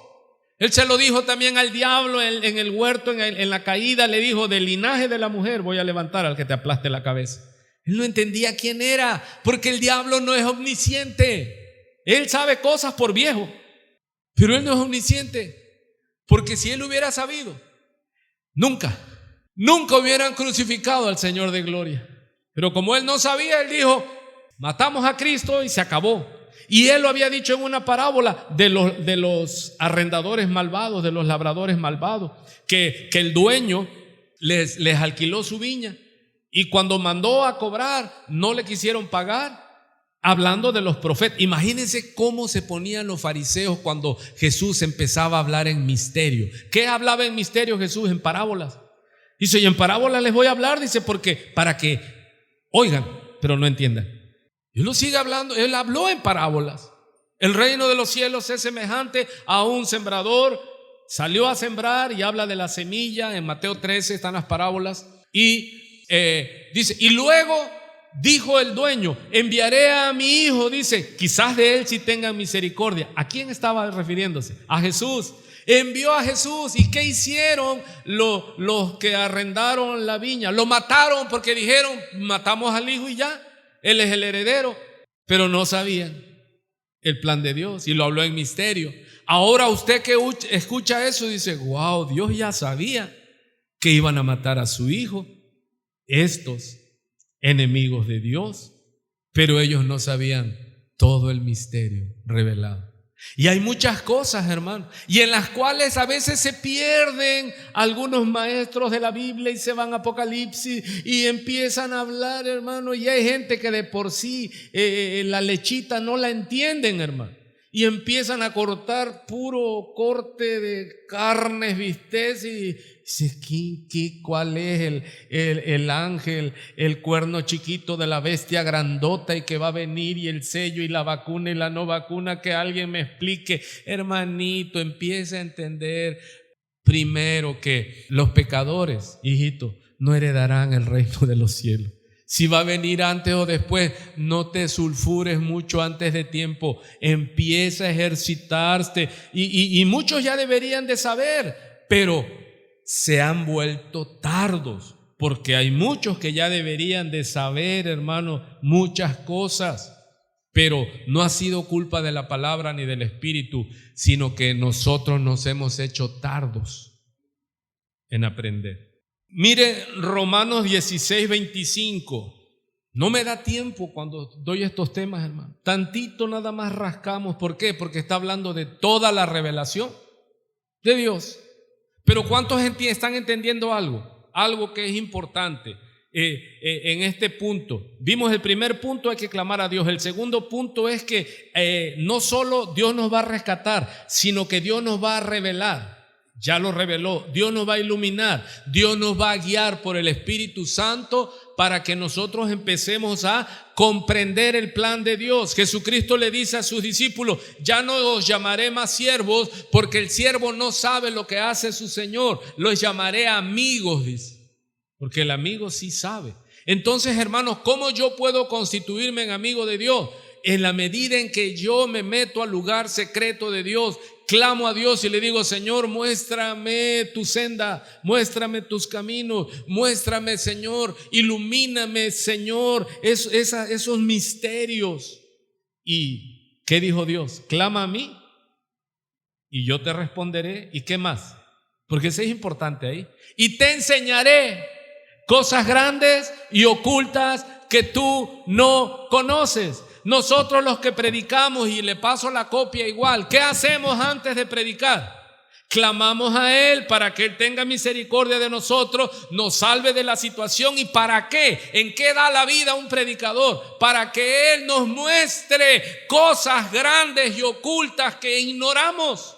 Él se lo dijo también al diablo en el huerto, en la caída, le dijo: del linaje de la mujer voy a levantar al que te aplaste la cabeza. Él no entendía quién era, porque el diablo no es omnisciente. Él sabe cosas por viejo, pero él no es omnisciente, porque si él hubiera sabido, nunca hubieran crucificado al Señor de gloria. Pero como él no sabía, él dijo: matamos a Cristo y se acabó. Y él lo había dicho en una parábola de los arrendadores malvados, de los labradores malvados, que el dueño les alquiló su viña, y cuando mandó a cobrar no le quisieron pagar, hablando de los profetas. Imagínense cómo se ponían los fariseos cuando Jesús empezaba a hablar en misterio. ¿Qué hablaba en misterio Jesús? En parábolas. Dice: y en parábolas les voy a hablar, dice, porque para que oigan, pero no entiendan. Y él lo sigue hablando. Él habló en parábolas. El reino de los cielos es semejante a un sembrador. Salió a sembrar y habla de la semilla. En Mateo 13 están las parábolas. Y dice: y luego dijo el dueño: enviaré a mi hijo, dice, quizás de él sí tengan misericordia. ¿A quién estaba refiriéndose? A Jesús. Envió a Jesús. ¿Y qué hicieron los que arrendaron la viña? Lo mataron, porque dijeron: matamos al hijo y ya, él es el heredero. Pero no sabían el plan de Dios, y lo habló en misterio. Ahora usted que escucha eso dice: wow, Dios ya sabía que iban a matar a su hijo, estos enemigos de Dios, pero ellos no sabían todo el misterio revelado. Y hay muchas cosas, hermano, y en las cuales a veces se pierden algunos maestros de la Biblia y se van a Apocalipsis y empiezan a hablar, hermano, y hay gente que de por sí la lechita no la entienden, hermano, y empiezan a cortar puro corte de carnes, bistec, y dice: ¿cuál es el ángel, el cuerno chiquito de la bestia grandota y que va a venir, y el sello y la vacuna y la no vacuna? Que alguien me explique. Hermanito, empiece a entender primero que los pecadores, hijito, no heredarán el reino de los cielos. Si va a venir antes o después, no te sulfures mucho antes de tiempo. Empieza a ejercitarte. Y muchos ya deberían de saber, pero se han vuelto tardos, porque hay muchos que ya deberían de saber, hermano, muchas cosas. Pero no ha sido culpa de la palabra ni del Espíritu, sino que nosotros nos hemos hecho tardos en aprender. Mire Romanos 16:25. No me da tiempo cuando doy estos temas, hermano. Tantito nada más rascamos. ¿Por qué? Porque está hablando de toda la revelación de Dios. Pero ¿cuántos están entendiendo algo? Algo que es importante en este punto. Vimos el primer punto: hay que clamar a Dios. El segundo punto es que no solo Dios nos va a rescatar, sino que Dios nos va a revelar. Ya lo reveló. Dios nos va a iluminar. Dios nos va a guiar por el Espíritu Santo para que nosotros empecemos a comprender el plan de Dios. Jesucristo le dice a sus discípulos: ya no os llamaré más siervos, porque el siervo no sabe lo que hace su Señor. Los llamaré amigos, dice, porque el amigo sí sabe. Entonces, hermanos, ¿cómo yo puedo constituirme en amigo de Dios? En la medida en que yo me meto al lugar secreto de Dios, clamo a Dios y le digo: Señor, muéstrame tu senda, muéstrame tus caminos, muéstrame, Señor, ilumíname, Señor, esos misterios. ¿Y qué dijo Dios? Clama a mí y yo te responderé. ¿Y qué más? Porque eso es importante ahí. Y te enseñaré cosas grandes y ocultas que tú no conoces. Nosotros los que predicamos, y le paso la copia igual, ¿qué hacemos antes de predicar? Clamamos a Él para que Él tenga misericordia de nosotros, nos salve de la situación. ¿Y para qué? ¿En qué da la vida un predicador? Para que Él nos muestre cosas grandes y ocultas que ignoramos.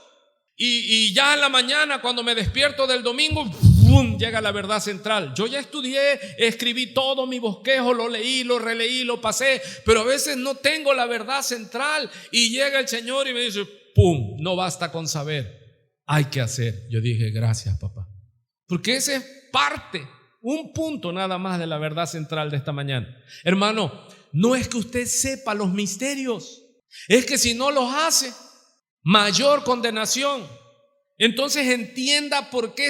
Y ya en la mañana, cuando me despierto del domingo, ¡pum!, llega la verdad central. Yo ya estudié, escribí todo mi bosquejo, lo leí, lo releí, lo pasé, pero a veces no tengo la verdad central. Y llega el Señor y me dice: ¡pum!, no basta con saber, hay que hacer. Yo dije: gracias, papá, porque ese es parte, un punto nada más de la verdad central de esta mañana. Hermano, no es que usted sepa los misterios, es que si no los hace, mayor condenación. Entonces entienda por qué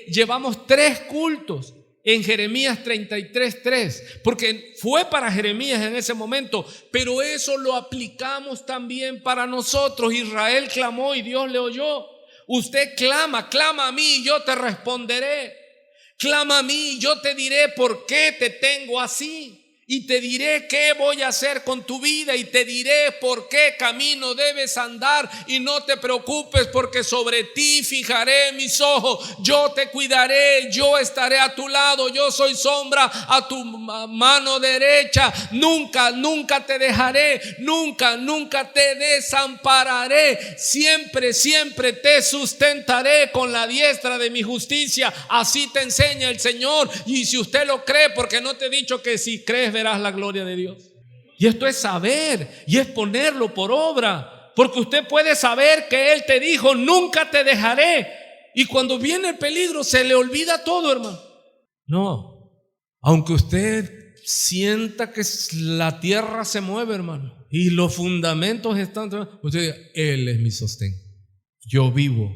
llevamos 3 cultos en Jeremías 33:3, porque fue para Jeremías en ese momento, pero eso lo aplicamos también para nosotros. Israel clamó y Dios le oyó. Usted clama a mí y yo te responderé. Clama a mí y yo te diré por qué te tengo así. Y te diré qué voy a hacer con tu vida, y te diré por qué camino debes andar. Y no te preocupes, porque sobre ti fijaré mis ojos. Yo te cuidaré, yo estaré a tu lado. Yo soy sombra a tu mano derecha. Nunca te dejaré. Nunca te desampararé. Siempre te sustentaré con la diestra de mi justicia. Así te enseña el Señor. Y si usted lo cree, porque no te he dicho que si crees verás la gloria de Dios. Y esto es saber, y es ponerlo por obra, porque usted puede saber que Él te dijo: nunca te dejaré, y cuando viene el peligro se le olvida todo, hermano. No, aunque usted sienta que la tierra se mueve, hermano, y los fundamentos están, usted diga: Él es mi sostén. Yo vivo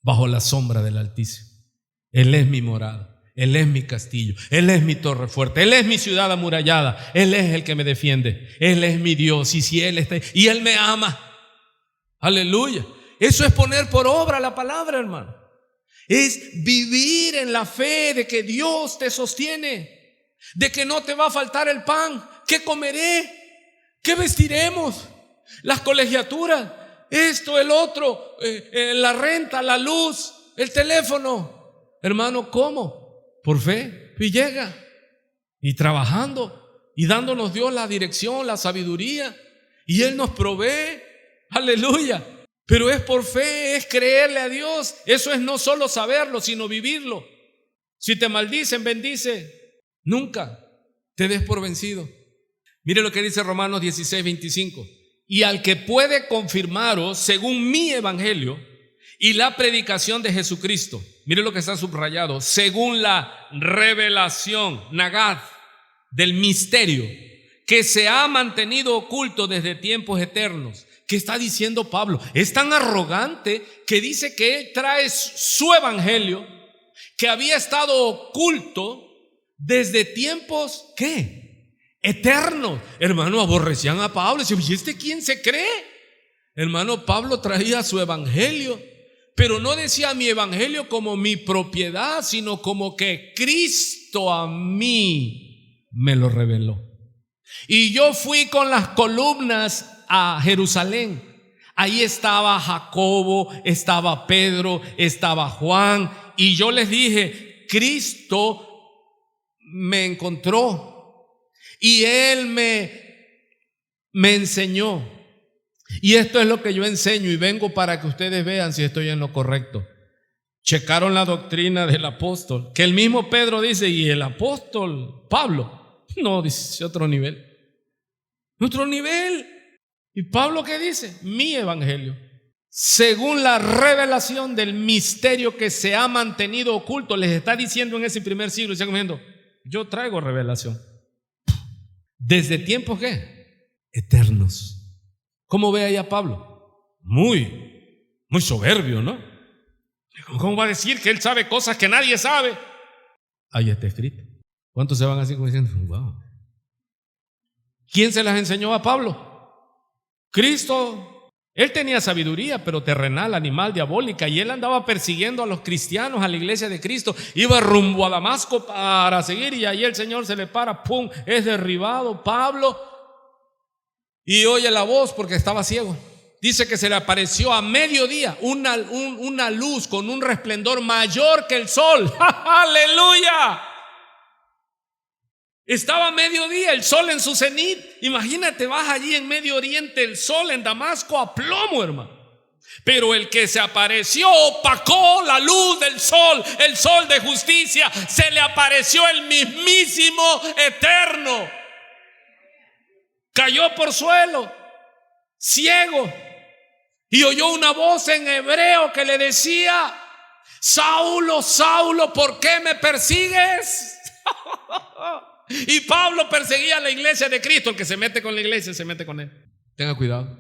bajo la sombra del Altísimo. Él es mi morada. Él es mi castillo, Él es mi torre fuerte, Él es mi ciudad amurallada, Él es el que me defiende, Él es mi Dios. Y si Él está, y Él me ama, aleluya. Eso es poner por obra la palabra, hermano. Es vivir en la fe de que Dios te sostiene, de que no te va a faltar el pan. ¿Qué comeré? ¿Qué vestiremos? Las colegiaturas, esto, el otro, la renta, la luz, el teléfono. Hermano, ¿cómo? Por fe. Y llega, y trabajando, y dándonos Dios la dirección, la sabiduría, y Él nos provee, aleluya. Pero es por fe, es creerle a Dios. Eso es no solo saberlo, sino vivirlo. Si te maldicen, bendice. Nunca te des por vencido. Mire lo que dice Romanos 16:25. Y al que puede confirmaros según mi evangelio y la predicación de Jesucristo. Mire lo que está subrayado: según la revelación, Nagad, del misterio que se ha mantenido oculto desde tiempos eternos. ¿Qué está diciendo Pablo? Es tan arrogante que dice que él trae su evangelio que había estado oculto desde tiempos, ¿qué? Eternos. Hermano, aborrecían a Pablo. ¿Y este quién se cree? Hermano, Pablo traía su evangelio, pero no decía mi evangelio como mi propiedad, sino como que Cristo a mí me lo reveló. Y yo fui con las columnas a Jerusalén. Ahí estaba Jacobo, estaba Pedro, estaba Juan, y yo les dije: Cristo me encontró y Él me enseñó. Y esto es lo que yo enseño, y vengo para que ustedes vean si estoy en lo correcto. Checaron la doctrina del apóstol, que el mismo Pedro dice, y el apóstol Pablo, no, dice otro nivel. Otro nivel. ¿Y Pablo qué dice? Mi evangelio, según la revelación del misterio que se ha mantenido oculto. Les está diciendo en ese primer siglo, y diciendo: yo traigo revelación desde tiempos, ¿qué? Eternos. ¿Cómo ve ahí a Pablo? Muy soberbio, ¿no? ¿Cómo va a decir que él sabe cosas que nadie sabe? Ahí está escrito. ¿Cuántos se van así como diciendo: wow? ¿Quién se las enseñó a Pablo? Cristo. Él tenía sabiduría, pero terrenal, animal, diabólica, y él andaba persiguiendo a los cristianos, a la iglesia de Cristo. Iba rumbo a Damasco para seguir, y ahí el Señor se le para, ¡pum!, es derribado Pablo. Y oye la voz, porque estaba ciego. Dice que se le apareció a mediodía una luz con un resplendor mayor que el sol. ¡Aleluya! Estaba a mediodía, el sol en su cenit. Imagínate, vas allí en Medio Oriente, el sol en Damasco a plomo, hermano. Pero el que se apareció opacó la luz del sol, el sol de justicia. Se le apareció el mismísimo eterno. Cayó por suelo, ciego, y oyó una voz en hebreo que le decía: Saulo, Saulo, ¿por qué me persigues? Y Pablo perseguía a la iglesia de Cristo. El que se mete con la iglesia se mete con él. Tenga cuidado,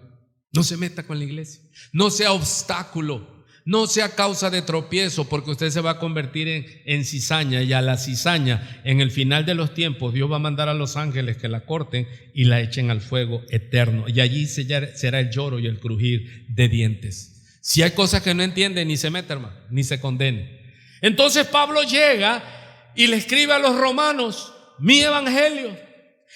no se meta con la iglesia, no sea obstáculo. no sea causa de tropiezo, porque usted se va a convertir en cizaña, y a la cizaña, en el final de los tiempos, Dios va a mandar a los ángeles que la corten y la echen al fuego eterno, y allí será el lloro y el crujir de dientes. Si hay cosas que no entiende, ni se meta, hermano, ni se condene. Entonces Pablo llega y le escribe a los romanos: mi evangelio,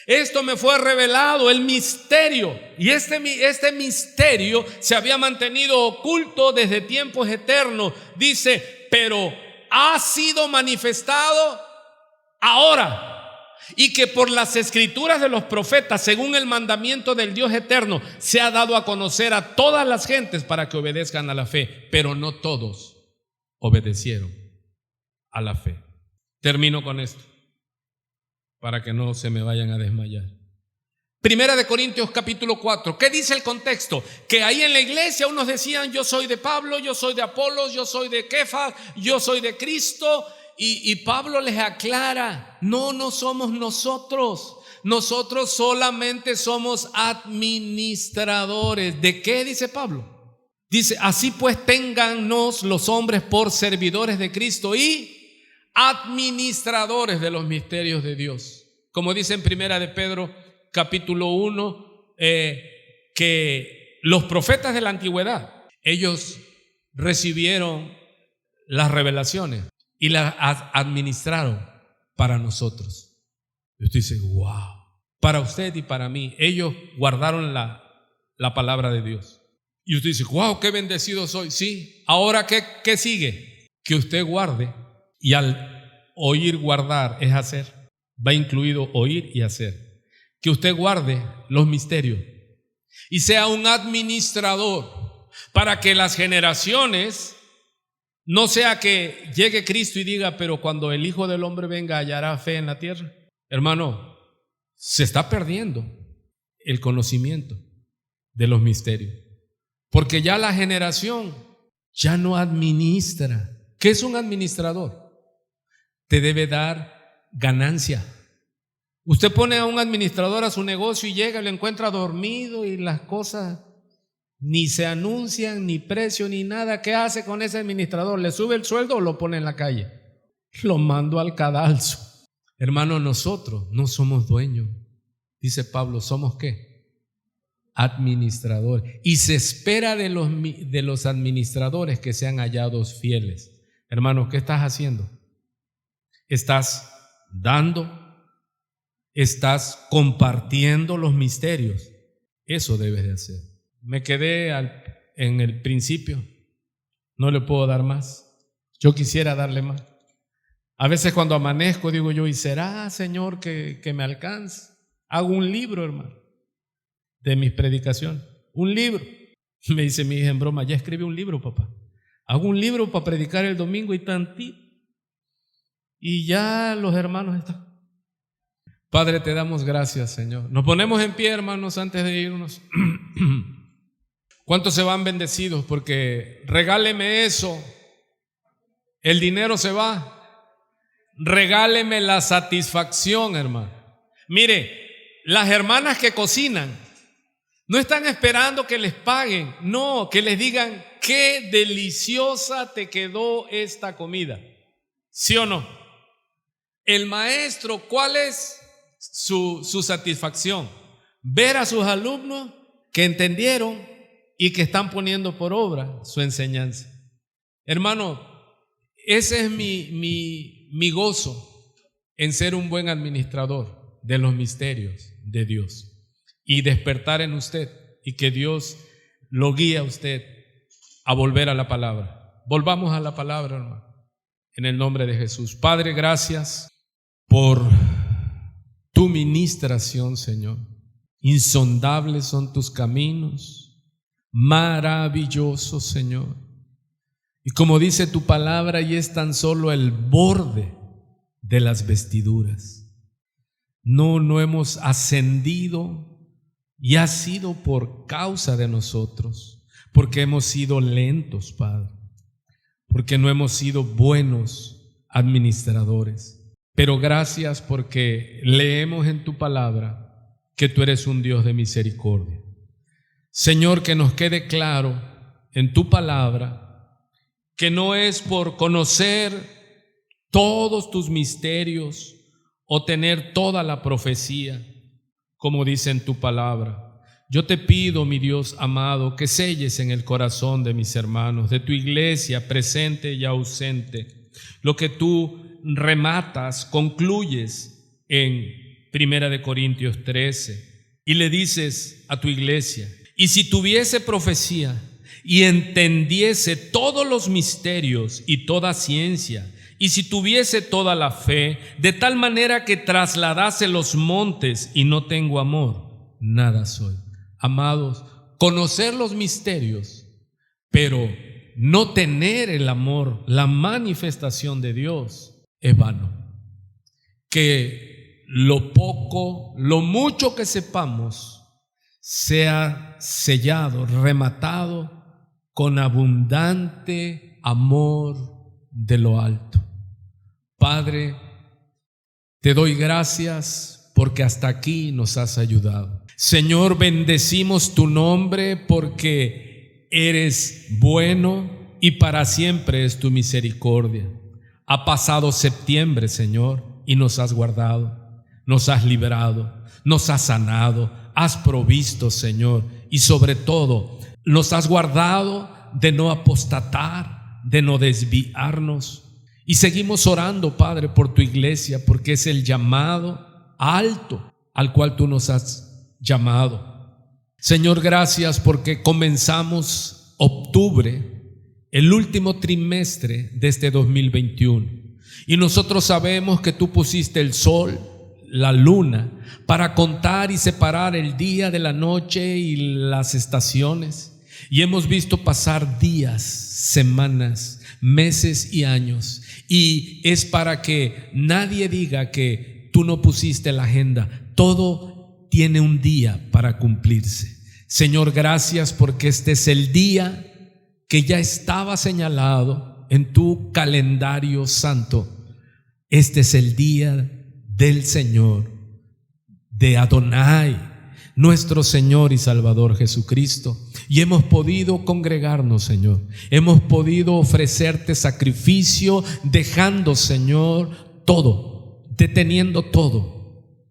esto me fue revelado, el misterio, y este misterio se había mantenido oculto desde tiempos eternos. Dice, pero ha sido manifestado ahora, y que por las escrituras de los profetas, según el mandamiento del Dios eterno, se ha dado a conocer a todas las gentes para que obedezcan a la fe, pero no todos obedecieron a la fe. Termino con esto, para que no se me vayan a desmayar. Primera de Corintios capítulo 4. ¿Qué dice el contexto? Que ahí en la iglesia unos decían: yo soy de Pablo, yo soy de Apolos, yo soy de Kefas, yo soy de Cristo. Y Pablo les aclara: no somos nosotros. Nosotros solamente somos administradores. ¿De qué dice Pablo? Dice: así pues téngannos los hombres por servidores de Cristo y administradores de los misterios de Dios. Como dice en Primera de Pedro capítulo 1, que los profetas de la antigüedad, ellos recibieron las revelaciones y las administraron para nosotros. Y usted dice: wow, para usted y para mí, ellos guardaron la palabra de Dios. Y usted dice: wow, qué bendecido soy. Sí, ahora ¿qué sigue? Que usted guarde. Y al oír guardar es hacer, va incluido oír y hacer. Que usted guarde los misterios y sea un administrador, para que las generaciones, no sea que llegue Cristo y diga: pero cuando el Hijo del Hombre venga, ¿hallará fe en la tierra? Hermano, se está perdiendo el conocimiento de los misterios, porque ya la generación ya no administra. ¿Qué es un administrador? Te debe dar ganancia. Usted pone a un administrador a su negocio y llega y lo encuentra dormido y las cosas ni se anuncian, ni precio, ni nada. ¿Qué hace con ese administrador? ¿Le sube el sueldo o lo pone en la calle? Lo mando al cadalso. Hermano, nosotros no somos dueños. Dice Pablo, ¿somos qué? Administradores. Y se espera de los administradores que sean hallados fieles. Hermano, ¿qué estás haciendo? ¿Estás dando? ¿Estás compartiendo los misterios? Eso debes de hacer. Me quedé en el principio. No le puedo dar más. Yo quisiera darle más. A veces cuando amanezco digo yo: ¿y será, Señor, que me alcance? Hago un libro, hermano, de mis predicaciones. Un libro. Me dice mi hija en broma: ya escribí un libro, papá. Hago un libro para predicar el domingo y tantito. Y ya los hermanos están. Padre, te damos gracias, Señor. Nos ponemos en pie, hermanos, antes de irnos. ¿Cuántos se van bendecidos? Porque regáleme eso. El dinero se va. Regáleme la satisfacción, hermano. Mire, las hermanas que cocinan no están esperando que les paguen. No, que les digan: qué deliciosa te quedó esta comida. ¿Sí o no? El maestro, ¿cuál es su satisfacción? Ver a sus alumnos que entendieron y que están poniendo por obra su enseñanza. Hermano, ese es mi gozo en ser un buen administrador de los misterios de Dios y despertar en usted, y que Dios lo guíe a usted a volver a la palabra. Volvamos a la palabra, hermano, en el nombre de Jesús. Padre, gracias por tu ministración, Señor. Insondables son tus caminos, maravillosos, Señor. Y como dice tu palabra, y es tan solo el borde de las vestiduras. No hemos ascendido, y ha sido por causa de nosotros, porque hemos sido lentos, Padre, porque no hemos sido buenos administradores. Pero gracias, porque leemos en tu palabra que tú eres un Dios de misericordia. Señor, que nos quede claro en tu palabra que no es por conocer todos tus misterios o tener toda la profecía, como dice en tu palabra. Yo te pido, mi Dios amado, que selles en el corazón de mis hermanos, de tu iglesia presente y ausente, lo que tú rematas, concluyes en 1 Corintios 13, y le dices a tu iglesia: y si tuviese profecía y entendiese todos los misterios y toda ciencia, y si tuviese toda la fe, de tal manera que trasladase los montes, y no tengo amor, nada soy. Amados, conocer los misterios, pero no tener el amor, la manifestación de Dios, es vano. Que lo poco, lo mucho que sepamos sea sellado, rematado con abundante amor de lo alto. Padre, te doy gracias porque hasta aquí nos has ayudado. Señor, bendecimos tu nombre porque eres bueno y para siempre es tu misericordia. Ha pasado septiembre, Señor, y nos has guardado, nos has librado, nos has sanado, has provisto, Señor, y sobre todo nos has guardado de no apostatar, de no desviarnos. Y seguimos orando, Padre, por tu iglesia, porque es el llamado alto al cual tú nos has llamado. Señor, gracias porque comenzamos octubre, el último trimestre de este 2021, y nosotros sabemos que tú pusiste el sol, la luna, para contar y separar el día de la noche y las estaciones, y hemos visto pasar días, semanas, meses y años, y es para que nadie diga que tú no pusiste la agenda. Todo tiene un día para cumplirse. Señor, gracias porque este es el día que ya estaba señalado en tu calendario santo. Este es el día del Señor, de Adonai, nuestro Señor y Salvador Jesucristo. Y hemos podido congregarnos, Señor. Hemos podido ofrecerte sacrificio, dejando, Señor, todo, deteniendo todo,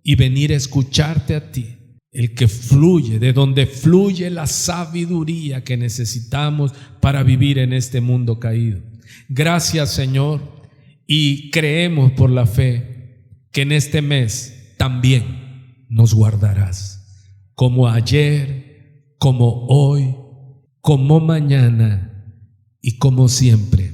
y venir a escucharte a ti, el que fluye, de donde fluye la sabiduría que necesitamos para vivir en este mundo caído. Gracias, Señor, y creemos por la fe que en este mes también nos guardarás, como ayer, como hoy, como mañana y como siempre.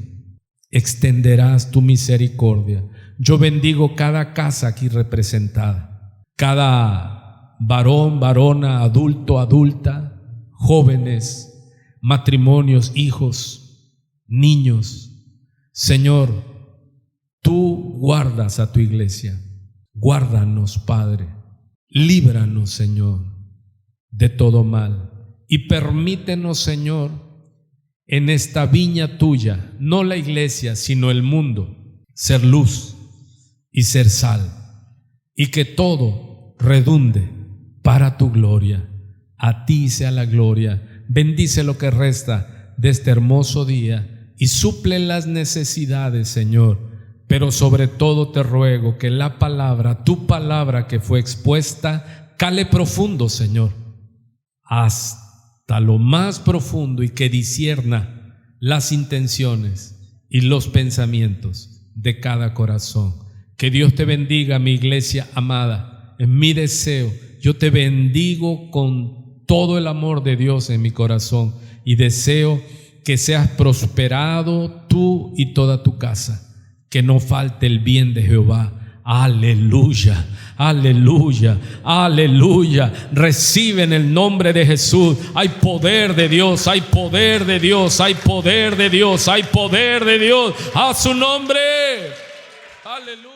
Extenderás tu misericordia. Yo bendigo cada casa aquí representada, cada varón, varona, adulto, adulta, jóvenes, matrimonios, hijos, niños. Señor, tú guardas a tu iglesia. Guárdanos, Padre. Líbranos, Señor, de todo mal. Y permítenos, Señor, en esta viña tuya, no la iglesia, sino el mundo, ser luz y ser sal. Y que todo redunde para tu gloria. A ti sea la gloria. Bendice lo que resta de este hermoso día y suple las necesidades, Señor. Pero sobre todo te ruego que la palabra, tu palabra que fue expuesta, cale profundo, Señor, hasta lo más profundo, y que discierna las intenciones y los pensamientos de cada corazón. Que Dios te bendiga, mi iglesia amada. Es mi deseo. Yo te bendigo con todo el amor de Dios en mi corazón, y deseo que seas prosperado tú y toda tu casa, que no falte el bien de Jehová. Aleluya, aleluya, aleluya. Recibe en el nombre de Jesús. Hay poder de Dios, hay poder de Dios, hay poder de Dios, hay poder de Dios. A su nombre. Aleluya.